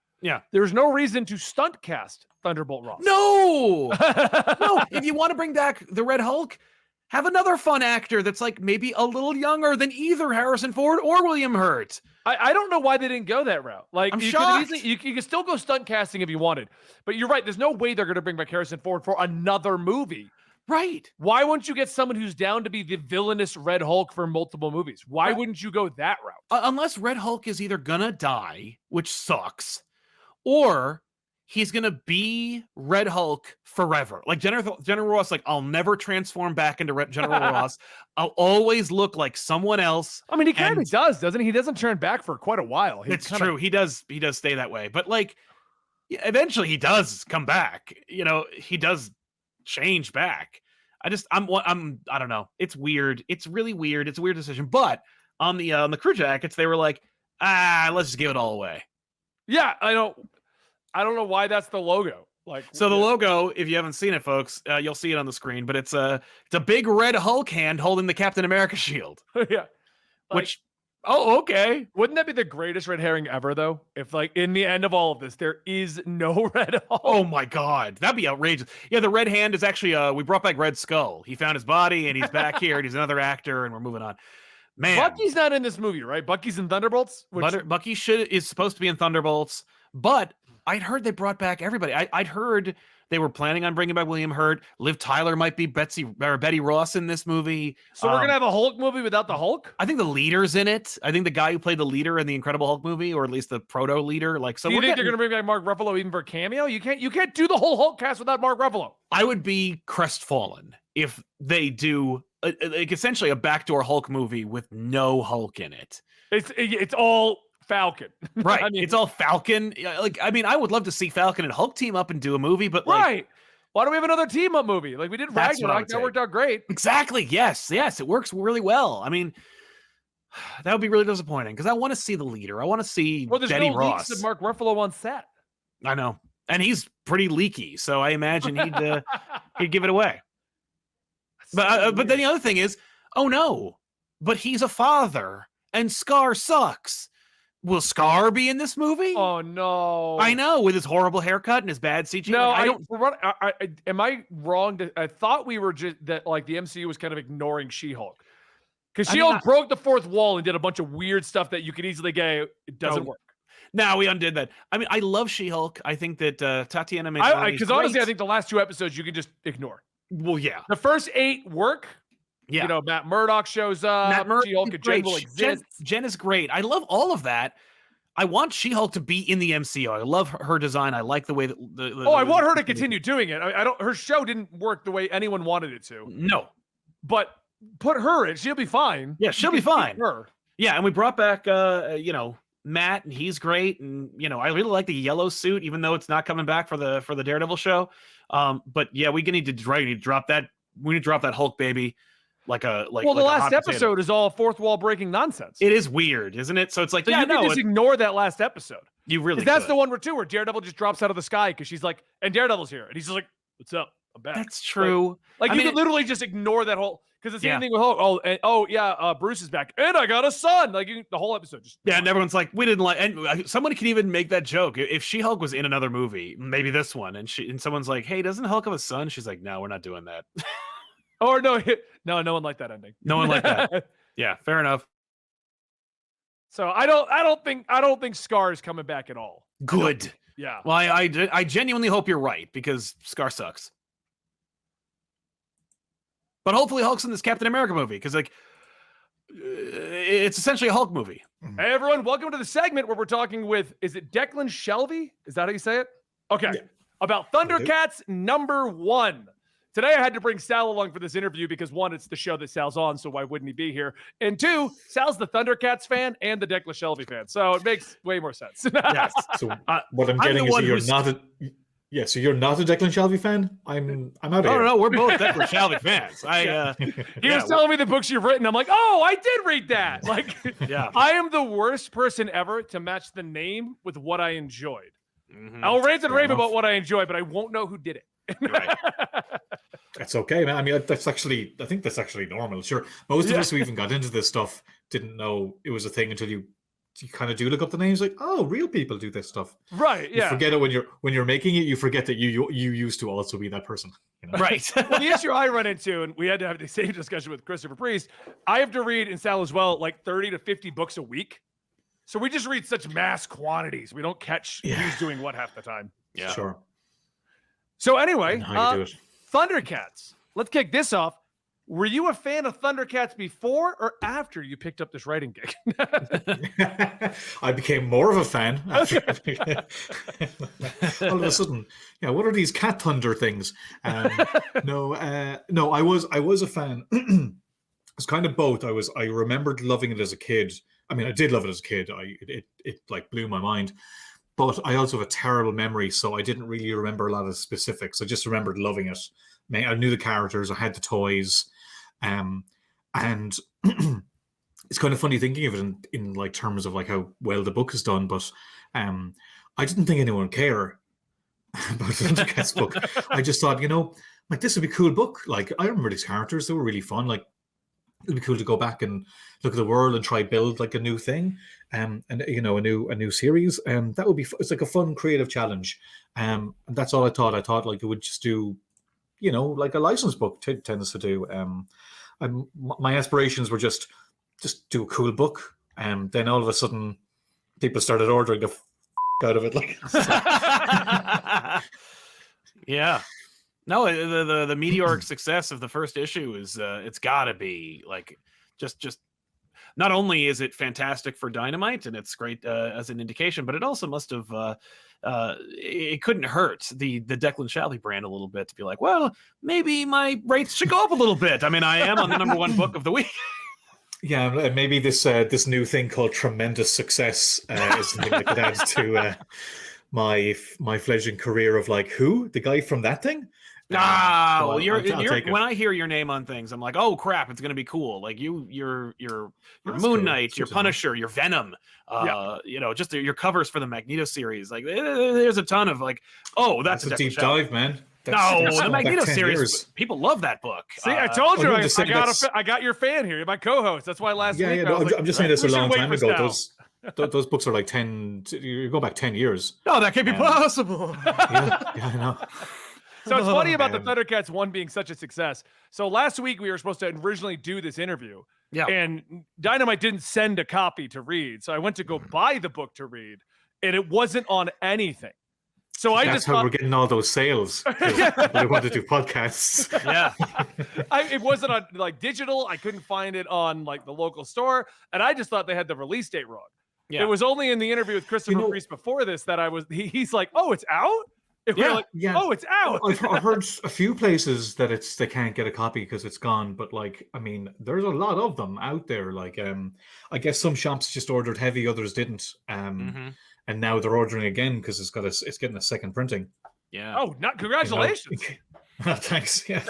there's no reason to stunt cast Thunderbolt Ross. No. If you want to bring back the Red Hulk, have another fun actor that's maybe a little younger than either Harrison Ford or William Hurt. I don't know why they didn't go that route. I'm shocked. You can still go stunt casting if you wanted, but you're right. There's no way they're going to bring back Harrison Ford for another movie. Right. Why wouldn't you get someone who's down to be the villainous Red Hulk for multiple movies? Why wouldn't you go that route? Unless Red Hulk is either gonna die, which sucks, or he's going to be Red Hulk forever. General Ross, I'll never transform back into General Ross. I'll always look like someone else. I mean, he kind of does, doesn't he? He doesn't turn back for quite a while. It's true. He does stay that way. But eventually he does come back. He does change back. I don't know. It's weird. It's really weird. It's a weird decision. But on the crew jackets, they were like, let's just give it all away. Yeah, I don't know why that's the logo. The logo, if you haven't seen it, folks, you'll see it on the screen, but it's a big red Hulk hand holding the Captain America shield. Yeah. Which Oh, okay. Wouldn't that be the greatest red herring ever, though? If, like, in the end of all of this, there is no Red Hulk. Oh my God, that'd be outrageous. Yeah, the Red Hand is actually we brought back Red Skull. He found his body and he's back here and he's another actor and we're moving on. Man, Bucky's not in this movie, right? Bucky's in Thunderbolts. Bucky is supposed to be in Thunderbolts, but I'd heard they brought back everybody. I'd heard they were planning on bringing back William Hurt. Liv Tyler might be Betty Ross in this movie. So we're gonna have a Hulk movie without the Hulk? I think the leader's in it. I think the guy who played the leader in the Incredible Hulk movie, or at least the proto leader. Like, so do you think they're gonna bring back Mark Ruffalo even for a cameo? You can't do the whole Hulk cast without Mark Ruffalo. I would be crestfallen if they do like essentially a backdoor Hulk movie with no Hulk in it. It's all Falcon, right? I mean, it's all Falcon. Like, I mean, I would love to see Falcon and Hulk team up and do a movie, but like, right? Why don't we have another team up movie? Like we did Ragnarok, that worked out great. Exactly. Yes, it works really well. I mean, that would be really disappointing because I want to see the leader. I want to see Betty Ross. Leaks of Mark Ruffalo on set. I know, and he's pretty leaky, so I imagine he'd give it away. But then the other thing is, oh no, but he's a father, and Scar sucks. Will Scar be in this movie? Oh no! I know, with his horrible haircut and his bad CG. No, I don't. Am I wrong? I thought we were just that like the MCU was kind of ignoring She-Hulk because She-Hulk broke the fourth wall and did a bunch of weird stuff that you could easily go. It doesn't work. No, we undid that. I mean, I love She-Hulk. I think that Tatiana because honestly, I think the last 2 episodes you can just ignore. Well, yeah, the first 8 work. Yeah, you know, Matt Murdock shows up. Matt Murdock, She-Hulk and Jen will exist. Jen is great. I love all of that. I want She-Hulk to be in the MCU. I love her design. I like the way that. I want her to continue doing it. I don't. Her show didn't work the way anyone wanted it to. No, but put her in. She'll be fine. Yeah, she'll be fine. Her. Yeah, and we brought back, Matt, and he's great. And I really like the yellow suit, even though it's not coming back for the Daredevil show. But yeah, we need to drop that. We need to drop that Hulk baby. The last episode is all fourth wall breaking nonsense. It is weird, isn't it? So it's like, you can just ignore that last episode. You really that's the one where Daredevil just drops out of the sky because she's like, and Daredevil's here, and he's just like, "What's up? I'm back." That's true. Like you could literally just ignore that whole because it's the same thing with Hulk. Bruce is back, and I got a son. Like the whole episode just and everyone's like, we didn't like, and someone can even make that joke if She-Hulk was in another movie, maybe this one, and someone's like, hey, doesn't Hulk have a son? She's like, no, we're not doing that. Or no one liked that ending. No one liked that. Yeah, fair enough. So I don't think Scar is coming back at all. Good. Yeah. Well, I genuinely hope you're right because Scar sucks. But hopefully Hulk's in this Captain America movie because it's essentially a Hulk movie. Hey everyone, welcome to the segment where we're talking with, is it Declan Shalvey? Is that how you say it? Okay. Yeah. About Thundercats #1. Today I had to bring Sal along for this interview because 1, it's the show that Sal's on, so why wouldn't he be here? And 2, Sal's the Thundercats fan and the Declan Shalvey fan, so it makes way more sense. Yes. So what I'm getting is you're not a Declan Shalvey fan. I'm out of here. No, we're both Declan Shalvey fans. He was telling me the books you've written. I'm like, oh, I did read that. Like, yeah, I am the worst person ever to match the name with what I enjoyed. Mm-hmm. I'll rant and rave about what I enjoy, but I won't know who did it. Right. That's okay, man. I mean, I think that's actually normal. Sure, most of us who even got into this stuff didn't know it was a thing until you kind of do look up the names. Like, oh, real people do this stuff. Right. Yeah. You forget it when you're making it. You forget that you used to also be that person. Right. Well, the issue I run into, and we had to have the same discussion with Christopher Priest. I have to read, and Sal as well, like 30 to 50 books a week. So we just read such mass quantities. We don't catch who's doing what half the time. Yeah. Sure. So anyway, Thundercats. Let's kick this off. Were you a fan of Thundercats before or after you picked up this writing gig? I became more of a fan after all of a sudden. Yeah, what are these cat thunder things? No, I was a fan. It's kind of both. I remembered loving it as a kid. I mean, I did love it as a kid. It like blew my mind. But I also have a terrible memory, so I didn't really remember a lot of specifics. I just remembered loving it. I knew the characters. I had the toys. And it's kind of funny thinking of it in like terms of like how well the book is done. But I didn't think anyone would care about the Thundercats book. I just thought, like, this would be a cool book. Like, I remember these characters. They were really fun. Like, it'd be cool to go back and look at the world and try build like a new thing, and you know, a new series. That would be it's like a fun creative challenge. And that's all I thought. I thought like it would just do, you know, like a licensed book tends to do. My aspirations were just do a cool book, and then all of a sudden people started ordering the out of it. Like, yeah. No, the meteoric success of the first issue is it's got to be like just not only is it fantastic for Dynamite and it's great as an indication, but it also must have it couldn't hurt the Declan Shalvey brand a little bit to be like, well, maybe my rates should go up a little bit. I mean, I am on the #1 book of the week. Yeah, maybe this new thing called tremendous success is something that could add to my fledgling career of like, who, the guy from that thing? Well, I'll when I hear your name on things, I'm like, oh crap, it's gonna be cool. Like you're Moon Knight, your Punisher, your Venom, you know, just your covers for the Magneto series. Like there's a ton of like, oh, that's a deep dive, man. The Magneto series, people love that book. See, I told you, I got your fan here, my co-host. That's why last week. Yeah, I'm just saying this a long time ago. Those books are like 10. You go back 10 years. No, that can't be possible. yeah, I know. So it's funny about the Thundercats 1 being such a success. So last week we were supposed to originally do this interview, and Dynamite didn't send a copy to read. So I went to go buy the book to read, and it wasn't on anything. So that's how we're getting all those sales. We want to do podcasts. Yeah, it wasn't on like digital. I couldn't find it on like the local store, and I just thought they had the release date wrong. Yeah. It was only in the interview with Christopher Priest before this that he's like, oh, it's out. Oh, it's out. I've heard a few places that they can't get a copy because it's gone. But like, I mean, there's a lot of them out there. Like, I guess some shops just ordered heavy, others didn't. And now they're ordering again because it's getting a second printing. Yeah. Oh, congratulations. You know? Thanks. Yeah.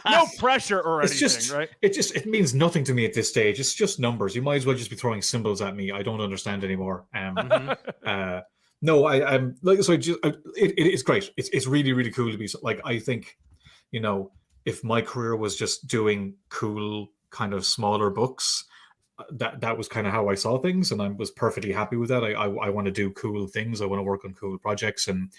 No pressure or anything, right? It means nothing to me at this stage. It's just numbers. You might as well just be throwing symbols at me. I don't understand anymore. No, I'm like, so it is great. It's really, really cool to be like, I think, you know, if my career was just doing cool kind of smaller books, that was kind of how I saw things, and I was perfectly happy with that. I want to do cool things. I want to work on cool projects, and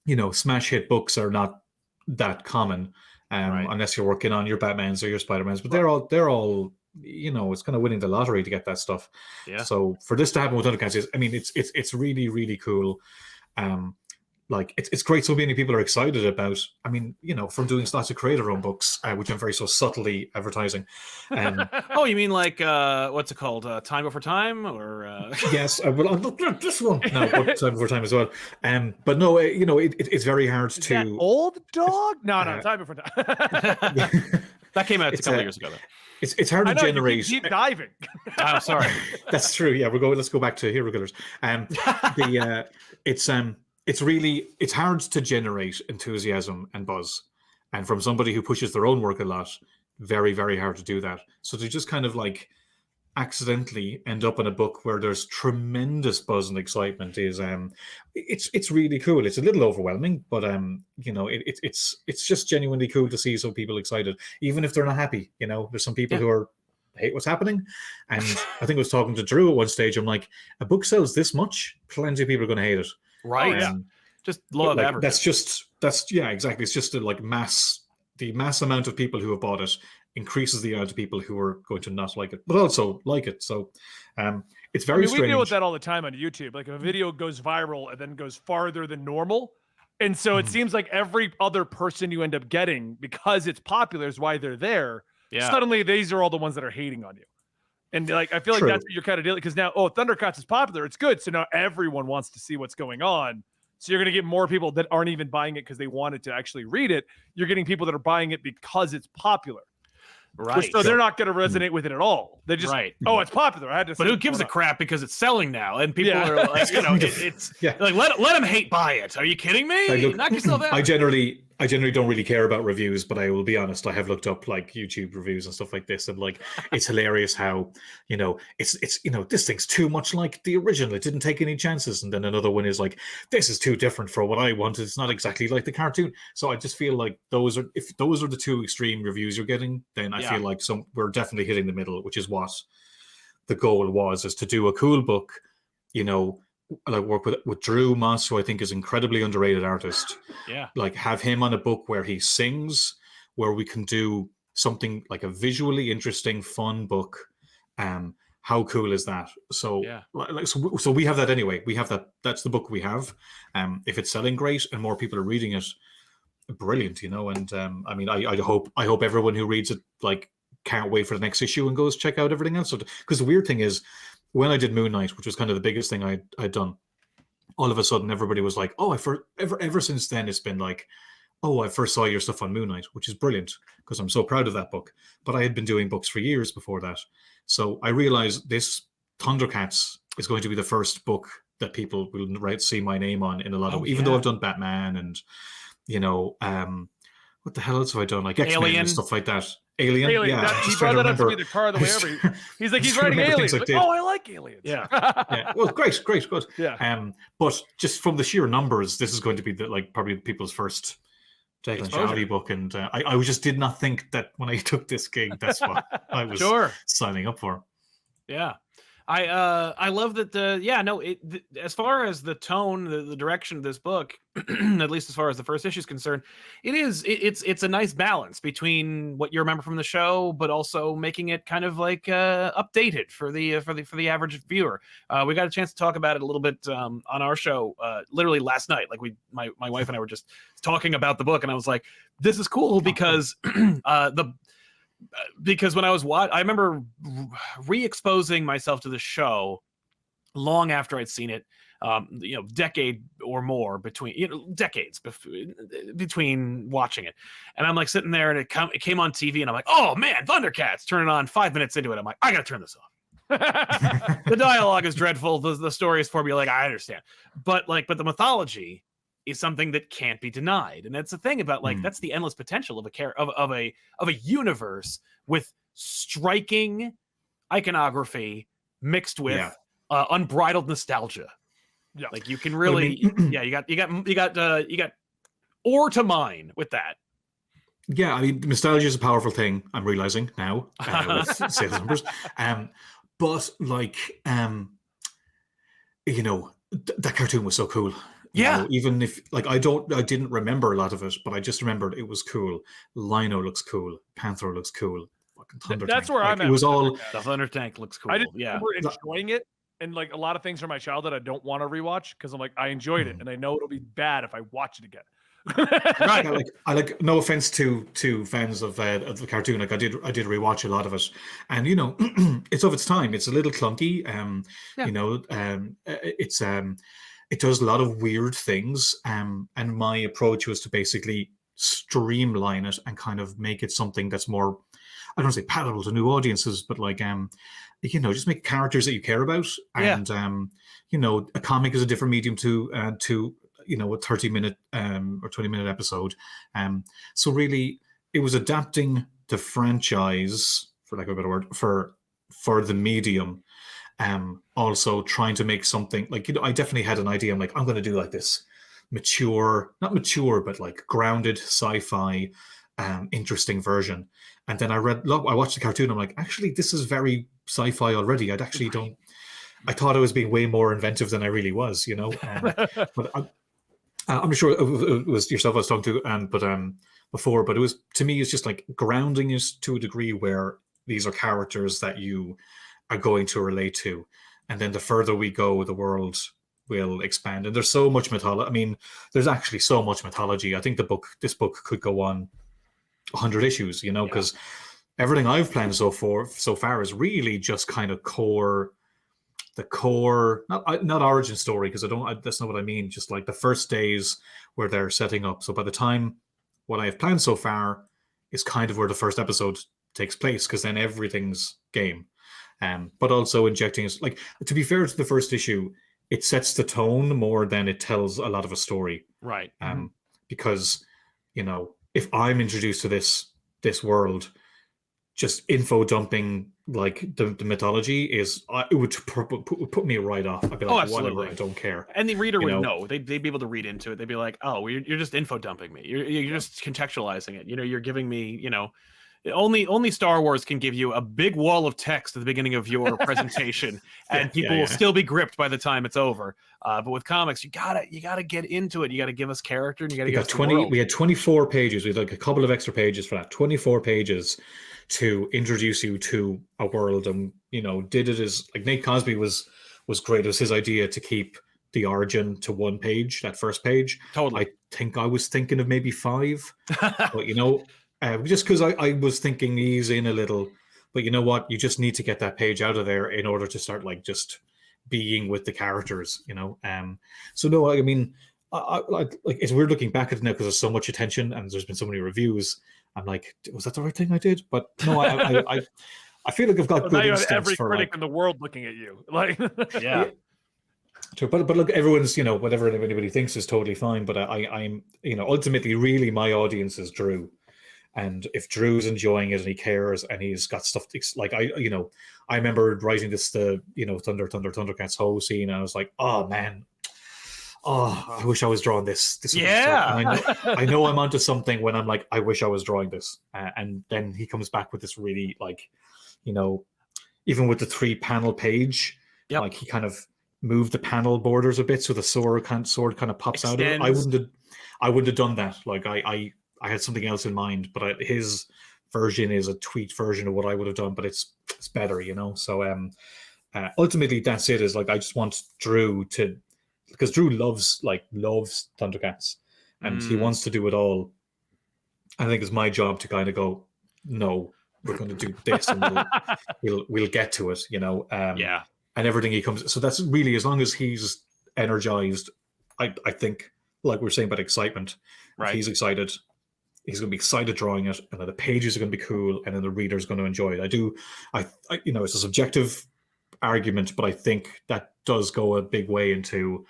you know, smash hit books are not that common, unless you're working on your Batmans or your Spider-Mans. But they're all, you know, it's kind of winning the lottery to get that stuff. Yeah. So for this to happen with Thundercats, I mean, it's really, really cool. Like it's great. So many people are excited about. I mean, you know, from doing lots of creator-owned books, which I'm very so subtly advertising. Oh, you mean like what's it called? Time Before Time, or yes, well, this one. No, but Time Before Time as well. But no, you know, it's very hard to. That old dog? No, Time Before Time. That came out a couple years ago, though. It's hard to generate. You keep diving. I'm sorry. That's true. Yeah, let's go back to Hero Killers. It's hard to generate enthusiasm and buzz, and from somebody who pushes their own work a lot, very, very hard to do that. So to just kind of like accidentally end up in a book where there's tremendous buzz and excitement is it's really cool. It's a little overwhelming, but you know, it's just genuinely cool to see some people excited, even if they're not happy. You know, there's some people who hate what's happening, and I think I was talking to Drew at one stage. I'm like, a book sells this much, plenty of people are going to hate it. Right. Just love advertising. That's exactly. It's just the mass amount of people who have bought it increases the amount of people who are going to not like it, but also like it. So it's very strange. We deal with that all the time on YouTube. Like if a video goes viral and then goes farther than normal. And so it seems like every other person you end up getting, because it's popular, is why they're there. Yeah. Suddenly these are all the ones that are hating on you. And like, I feel like that's what you're kind of dealing, because now, Thundercats is popular. It's good. So now everyone wants to see what's going on. So you're going to get more people that aren't even buying it because they wanted to actually read it. You're getting people that are buying it because it's popular. Right. So they're not going to resonate with it at all. They just, it's popular. I had to. But who gives a crap, because it's selling now, and people are like, you know, it's like let them hate buy it. Are you kidding me? Knock yourself out. I generally I generally don't really care about reviews, but I will be honest, I have looked up like YouTube reviews and stuff like this, and like it's hilarious how, it's this thing's too much like the original. It didn't take any chances. And then another one is like, this is too different for what I wanted. It's not exactly like the cartoon. So I just feel like if those are the two extreme reviews you're getting, then I feel like we're definitely hitting the middle, which is what the goal was, is to do a cool book, like work with Drew Moss, who I think is incredibly underrated artist. Yeah. Like have him on a book where he sings, where we can do something like a visually interesting, fun book. How cool is that? So, so we have that anyway. We have that. That's the book we have. If it's selling great and more people are reading it, brilliant, And I mean, I hope everyone who reads it like can't wait for the next issue and goes check out everything else. Because the weird thing is, when I did Moon Knight, which was kind of the biggest thing I'd done, all of a sudden everybody was like, "Oh, ever since then it's been like, oh, I first saw your stuff on Moon Knight," which is brilliant because I'm so proud of that book. But I had been doing books for years before that, so I realized this Thundercats is going to be the first book that people will see my name on in a lot of. Even though I've done Batman and what the hell else have I done? Like X-Men and stuff like that. Alien. Yeah, he brought that up to me in the car on the way over. He's like, he's writing Aliens. Like, oh, I like Aliens. Yeah. Yeah. Well, great, good. Yeah. But just from the sheer numbers, this is going to be probably people's first Declan Shalvey book, and I just did not think that when I took this gig, that's what I was signing up for. Yeah. I love that as far as the tone, the direction of this book, at least as far as the first issue is concerned, it's a nice balance between what you remember from the show, but also making it kind of like updated for the average viewer. We got a chance to talk about it a little bit on our show literally last night. Like my wife and I were just talking about the book, and I was like, this is cool because because when I was I remember re-exposing myself to the show long after I'd seen it, decade or more decades between watching it. And I'm like sitting there, and it came on TV, and I'm like, oh man, Thundercats, turn it on. 5 minutes into it, I'm like, I gotta turn this off. The dialogue is dreadful. The story is formulaic. I understand. But the mythology is something that can't be denied, and that's the thing about that's the endless potential of a universe with striking iconography mixed with unbridled nostalgia. Yeah, like you can really, you got ore to mine with that. Yeah, I mean, nostalgia is a powerful thing. I'm realizing now with sales numbers, but that cartoon was so cool. Even if I didn't remember a lot of it, but I just remembered it was cool. Lino looks cool. Panther looks cool. Fucking Thunder That's Tank. where I'm at. It was all the Thunder Tank looks cool. I just remember enjoying it, and a lot of things from my childhood I don't want to rewatch because I'm like, I enjoyed it, and I know it'll be bad if I watch it again. Right. I like. No offense to fans of the cartoon. I did rewatch a lot of it, and it's of its time. It's a little clunky. It does a lot of weird things, and my approach was to basically streamline it and kind of make it something that's more, I don't want to say palatable to new audiences, but just make characters that you care about. And a comic is a different medium to a 30-minute or 20-minute episode. So really, it was adapting the franchise, for lack of a better word, for the medium. Also trying to make something I definitely had an idea. I'm like, I'm going to do this not mature, but grounded sci-fi, interesting version. And then I watched the cartoon. I'm like, actually, this is very sci-fi already. I thought I was being way more inventive than I really was, but I'm sure it was yourself I was talking to, before, but it was, to me, it's just grounding is to a degree where these are characters that you are going to relate to, and then the further we go, the world will expand. And there's so much mythology. I mean, there's actually so much mythology. I think this book could go on 100 issues, because everything I've planned so far is really just kind of the core, not origin story, because that's not what I mean. Just the first days where they're setting up. So by the time what I have planned so far is kind of where the first episode takes place, because then everything's game. But also injecting us, to be fair to the first issue, it sets the tone more than it tells a lot of a story. Right. Because you know, if I'm introduced to this world, just info dumping like the mythology it would put me right off. I'd be like, whatever, I don't care. And the reader You would know? know. They'd be able to read into it. They'd be like, oh, you're just info dumping me. You're just contextualizing it. You know, you're giving me, you know, only Star Wars can give you a big wall of text at the beginning of your presentation, and people will still be gripped by the time it's over. But with comics, you gotta get into it. You gotta give us character, and you gotta give us 20. We had 24 pages. We had like a couple of extra pages for that. 24 pages to introduce you to a world, and you know, did it as like Nate Cosby was great. It was his idea to keep the origin to one page, that first page. Totally. I think I was thinking of maybe 5, but you know. Just because I was thinking ease in a little, but you know what? You just need to get that page out of there in order to start like just being with the characters, you know. So no, I mean, I like it's weird looking back at it now because there's so much attention and there's been so many reviews. I'm like, was that the right thing I did? But no, I feel like I've got good instincts every for critic like, in the world looking at you, like Yeah. But look, everyone's, you know, whatever anybody thinks is totally fine. But I'm, you know, ultimately, really, my audience is Drew. And if Drew's enjoying it and he cares and he's got stuff like I remember writing Thundercats whole scene, and I was like, oh man, I wish I was drawing this. I know I'm onto something when I'm like, I wish I was drawing this. And then he comes back with this really like, you know, even with the 3-panel page, like he kind of moved the panel borders a bit so the sword kind of pops out of it. I wouldn't have done that. Like I had something else in mind, but his version is a tweaked version of what I would have done, but it's better, you know? So ultimately that's it, is like, I just want Drew to, because Drew loves Thundercats and he wants to do it all. I think it's my job to kind of go, no, we're going to do this and we'll get to it, you know? And everything he comes, so that's really, as long as he's energized, I think, like we were saying about excitement, if he's excited, he's going to be excited drawing it, and then the pages are going to be cool, and then the reader's going to enjoy it. I you know, it's a subjective argument, but I think that does go a big way into,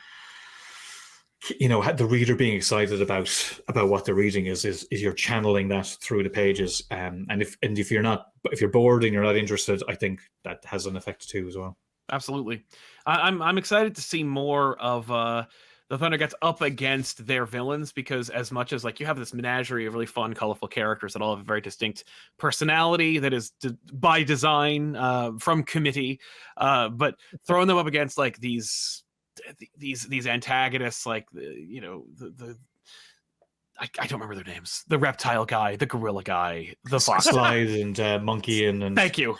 you know, the reader being excited about what they're reading is you're channeling that through the pages. And if you're bored and you're not interested, I think that has an effect too as well. Absolutely. I'm excited to see more of the Thundercats up against their villains, because as much as like you have this menagerie of really fun, colorful characters that all have a very distinct personality that is by design from committee, but throwing them up against like these antagonists, like I don't remember their names. The reptile guy, the gorilla guy, the fox. Slide and Monkey and thank you.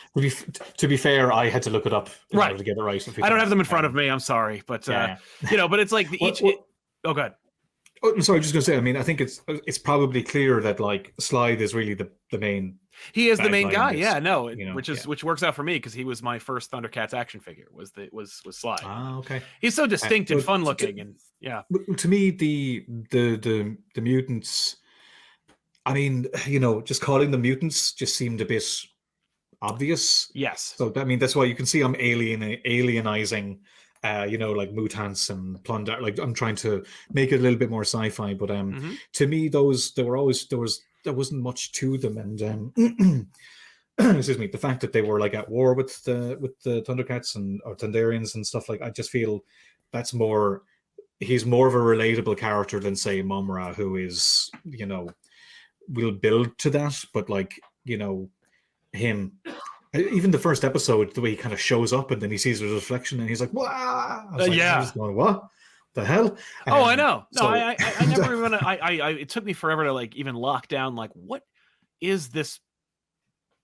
To be fair, I had to look it up in order to get it right. I don't have them in front of me. I'm sorry, but you know, but it's like oh, God. Oh, sorry, just gonna say. I mean, I think it's probably clear that like Slide is really the main. He is the main guy. Yeah, no, you know, which works out for me because he was my first Thundercats action figure. Was Slide. Ah, okay. He's so distinct and fun looking, and yeah. To me, the mutants. I mean, you know, just calling them mutants just seemed a bit obvious. Yes. So I mean, that's why you can see I'm alienizing. You know, like mutants and plunder. Like I'm trying to make it a little bit more sci-fi, but to me, there wasn't much to them, and excuse me, the fact that they were like at war with the Thundercats or Thunderians and stuff, like I just feel that's more. He's more of a relatable character than say Mumra, who is, you know, we'll build to that, but like, you know, him. Even the first episode, the way he kind of shows up and then he sees his reflection and he's like, "Wow!" He's going, "What the hell?" Oh, I know. No, I never even. It took me forever to like even lock down. Like, what is this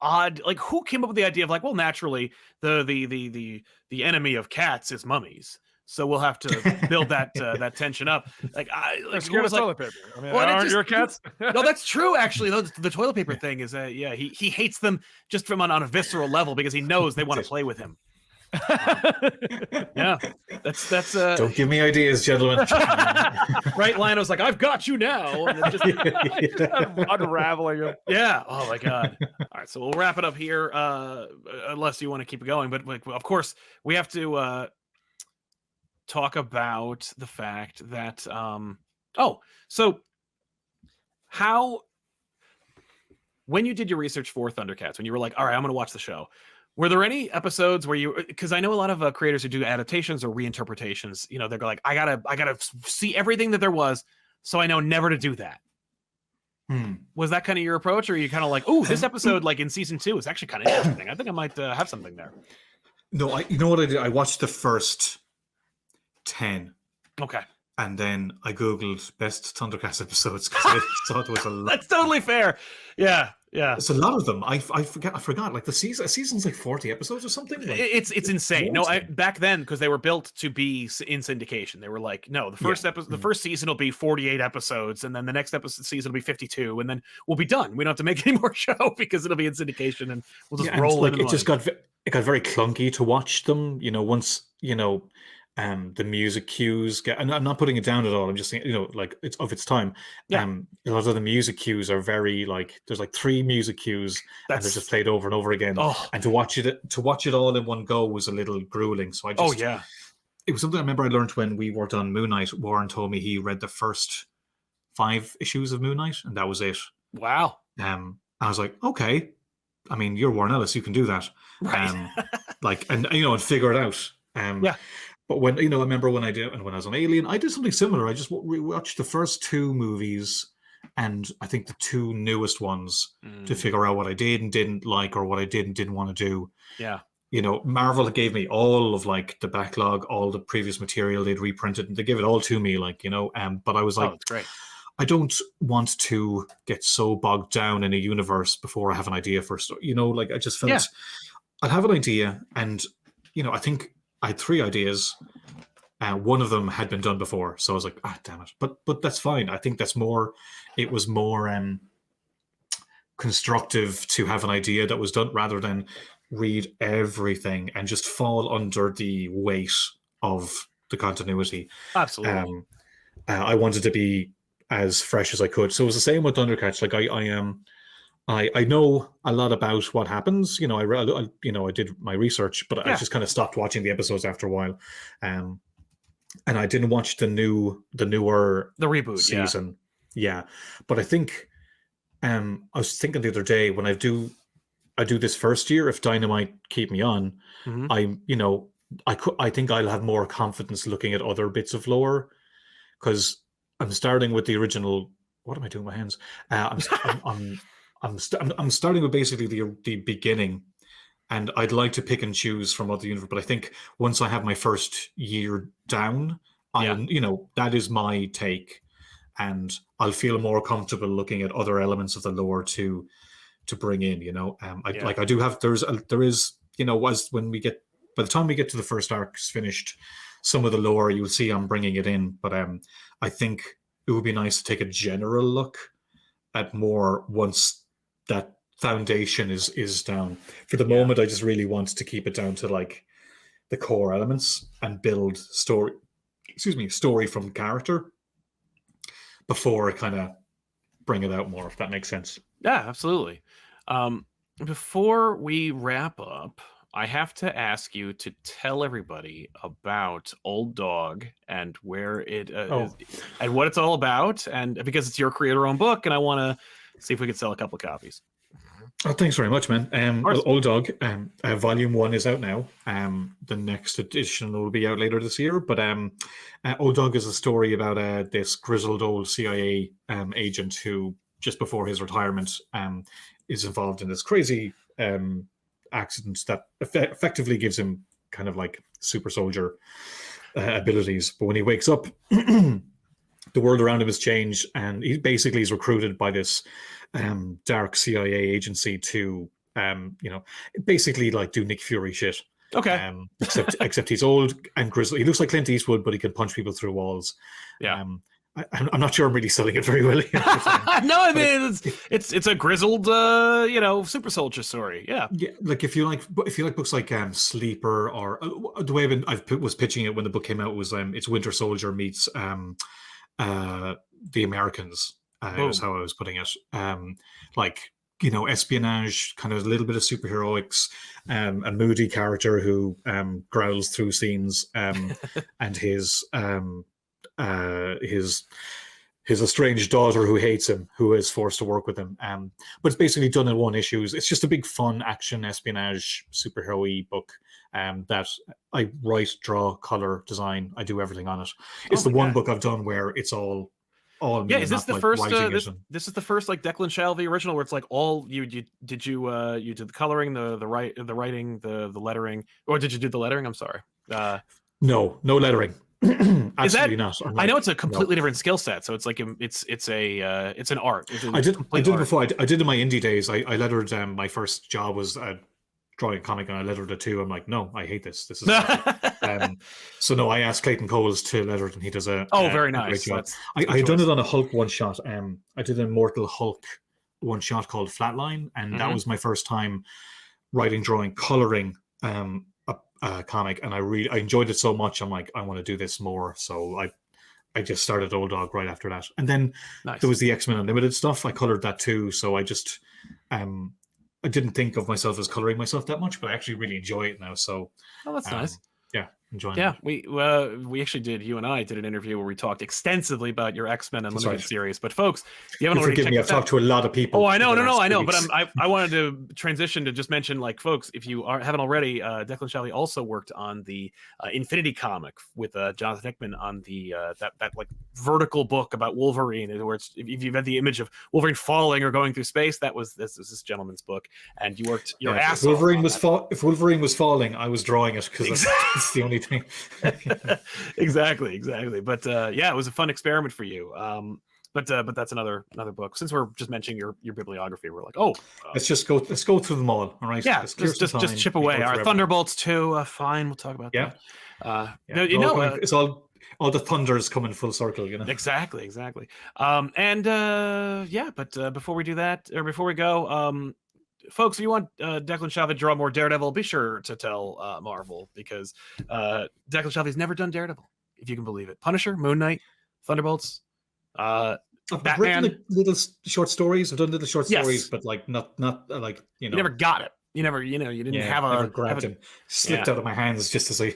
odd? Like, who came up with the idea of like, well, naturally, the enemy of cats is mummies. So we'll have to build that that tension up. Like, toilet paper. I mean, aren't your cats? No, that's true. Actually, the toilet paper thing is he hates them just from on a visceral level because he knows they want to play with him. Yeah, that's. Don't give me ideas, gentlemen. Right, Lionel's like, I've got you now, and just unraveling him. Yeah. Oh my God. All right, so we'll wrap it up here, unless you want to keep it going. But like, of course, we have to. Talk about the fact that so how, when you did your research for Thundercats, when you were like, all right, I'm going to watch the show, were there any episodes where you, because I know a lot of creators who do adaptations or reinterpretations, you know, they're like, I gotta see everything that there was, so I know never to do that. Was that kind of your approach, or are you kind of like, oh, this episode, like in season 2, is actually kind of interesting. I think I might have something there. No, you know what I did? I watched the first 10. Okay. And then I Googled best Thundercats episodes because I thought there was a lot. That's totally fair. Yeah. It's a lot of them. I forgot. Like the season's like 40 episodes or something. Like, it's insane. No, back then, because they were built to be in syndication, they were like, no, the first episode, the first season will be 48 episodes, and then the next season will be 52, and then we'll be done. We don't have to make any more show because it'll be in syndication, and we'll just roll like, in. It just got very clunky to watch them. You know, once the music cues get, and I'm not putting it down at all. I'm just saying, like it's of its time. Yeah. A lot of the music cues are very like, there's like 3 music cues and they're just played over and over again. Oh. And to watch it all in one go was a little grueling. So it was something I remember I learned when we worked on Moon Knight. Warren told me he read the first 5 issues of Moon Knight and that was it. Wow. I was like, okay. I mean, you're Warren Ellis, you can do that. Right. And figure it out. Yeah. But when I remember when I was on Alien, I did something similar. I just rewatched the first 2 movies, and I think the 2 newest ones to figure out what I did and didn't like, or what I did and didn't want to do. Yeah. Marvel gave me all of like the backlog, all the previous material they'd reprinted, and they gave it all to me, but I was like, that's great. I don't want to get so bogged down in a universe before I have an idea for a story. I just felt I'd have an idea, and I think I had 3 ideas. One of them had been done before, so I was like, damn it. But that's fine. I think it was more constructive to have an idea that was done rather than read everything and just fall under the weight of the continuity. Absolutely. I wanted to be as fresh as I could. So it was the same with Thundercats. Like I know a lot about what happens. I did my research, but I just kind of stopped watching the episodes after a while. And I didn't watch the newer reboot season. Yeah. But I think I was thinking the other day when I do this first year, if Dynamite keep me on, I think I'll have more confidence looking at other bits of lore, because I'm starting with the original. What am I doing with my hands? I'm starting with basically the beginning, and I'd like to pick and choose from other universe. But I think once I have my first year down, that is my take, and I'll feel more comfortable looking at other elements of the lore to bring in. I do have there is by the time we get to the first arcs finished, some of the lore you'll see I'm bringing it in, but I think it would be nice to take a general look at more once that foundation is down. For the moment, I just really want to keep it down to like the core elements and build story from character before I kind of bring it out more, if that makes sense. Yeah, absolutely. Before we wrap up, I have to ask you to tell everybody about Old Dog and where it is, and what it's all about, and because it's your creator-owned book, and I want to see if we could sell a couple of copies. Oh, thanks very much, man. Old Dog, Volume 1 is out now. The next edition will be out later this year. But Old Dog is a story about this grizzled old CIA agent who, just before his retirement, is involved in this crazy accident that effectively gives him kind of like super soldier abilities. But when he wakes up, the world around him has changed, and he basically is recruited by this dark CIA agency to basically like do Nick Fury shit. Okay. Except he's old and grizzled. He looks like Clint Eastwood, but he can punch people through walls. Yeah. I'm not sure I'm really selling it very well. No, I mean it's a grizzled super soldier story. Yeah. Yeah, like if you like books like Sleeper, or the way I was pitching it when the book came out was it's Winter Soldier meets The Americans. Is how I was putting it. Espionage, kind of a little bit of superheroics, a moody character who growls through scenes, and his his estranged daughter who hates him, who is forced to work with him. But it's basically done in one issue. It's just a big fun action espionage superhero-y book that I write, draw, color, design. I do everything on it. It's the one book I've done where it's all me. Yeah, is this not, the like, first? writing This is the first like Declan Shalvey original where it's like all you did the coloring, the writing, the lettering, or did you do the lettering? I'm sorry. No lettering. Absolutely not. I know it's a completely different skill set, so it's like it's an art. I did it before. I did in my indie days. I lettered. My first job was drawing a comic, and I lettered it too. I'm like, no, I hate this. This is so no. I asked Clayton Coles to letter it, and he does a very nice. Great job. I had done it on a Hulk one shot. I did an Immortal Hulk one shot called Flatline, and that was my first time writing, drawing, coloring a comic, and I enjoyed it so much. I'm like, I want to do this more. So I just started Old Dog right after that, and then there was the X-Men Unlimited stuff. I colored that too. So I just I didn't think of myself as coloring myself that much, but I actually really enjoy it now. So that's nice. Yeah, enjoying. Yeah, we actually did. You and I did an interview where we talked extensively about your X-Men Unlimited series. But folks, you haven't already forgive me. I've talked to a lot of people. Oh, I know, I know. But I wanted to transition to just mention, like, folks, if you haven't already, Declan Shalvey also worked on the Infinity comic with Jonathan Hickman on the that like vertical book about Wolverine, where it's if you've had the image of Wolverine falling or going through space, this is this gentleman's book, and you worked your ass off. If Wolverine was falling, I was drawing it because that's the only thing. exactly. But yeah, it was a fun experiment for you. But that's another book. Since we're just mentioning your bibliography, we're like, let's go through them all. All right. Yeah. Just chip away. All right. Thunderbolts 2. Fine. We'll talk about that. It's all the thunders coming full circle. Exactly. But before we do that, or before we go, folks, if you want Declan Shalvey to draw more Daredevil, be sure to tell Marvel, because Declan Shalvey's never done Daredevil, if you can believe it. Punisher, Moon Knight, Thunderbolts, I've Batman. written little short stories. I've done little short stories, but like not like you never got it. You never you didn't have grabbed him, slipped out of my hands just as I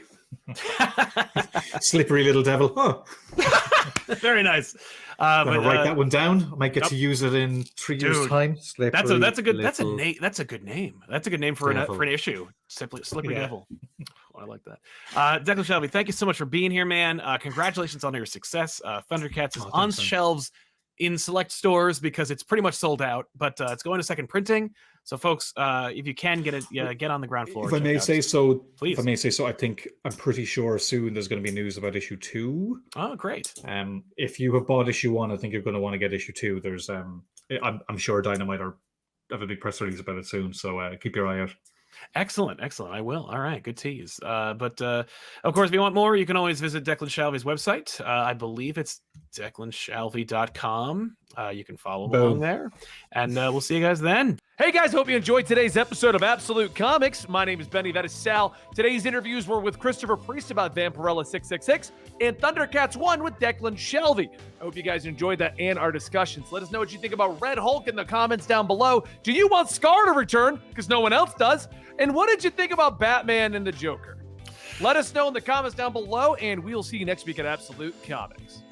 slippery little devil. Oh. Very nice. I'm gonna write that one down. I might get to use it in 3 years' time. That's a good name. That's a good name. That's a good name for an issue. Slippery Devil. I like that. Declan Shalvey, thank you so much for being here, man. Congratulations on your success. Thundercats is on shelves in select stores because it's pretty much sold out, but it's going to second printing. So, folks, if you can get it, get on the ground floor. If I may say so, please. If I may say so, I'm pretty sure soon there's going to be news about issue 2. Oh, great. If you have bought issue 1, I think you're going to want to get issue 2. There's, I'm sure Dynamite have a big press release about it soon. So keep your eye out. Excellent. I will. All right, good tease. But of course, if you want more, you can always visit Declan Shalvey's website. I believe it's declanshalvey.com. You can follow along there, and we'll see you guys then. Hey guys, hope you enjoyed today's episode of Absolute Comics. My name is Benny, that is Sal. Today's interviews were with Christopher Priest about Vampirella 666 and Thundercats 1 with Declan Shalvey. I hope you guys enjoyed that and our discussions. Let us know what you think about Red Hulk in the comments down below. Do you want Scar to return? Because no one else does. And what did you think about Batman and the Joker? Let us know in the comments down below, and we'll see you next week at Absolute Comics.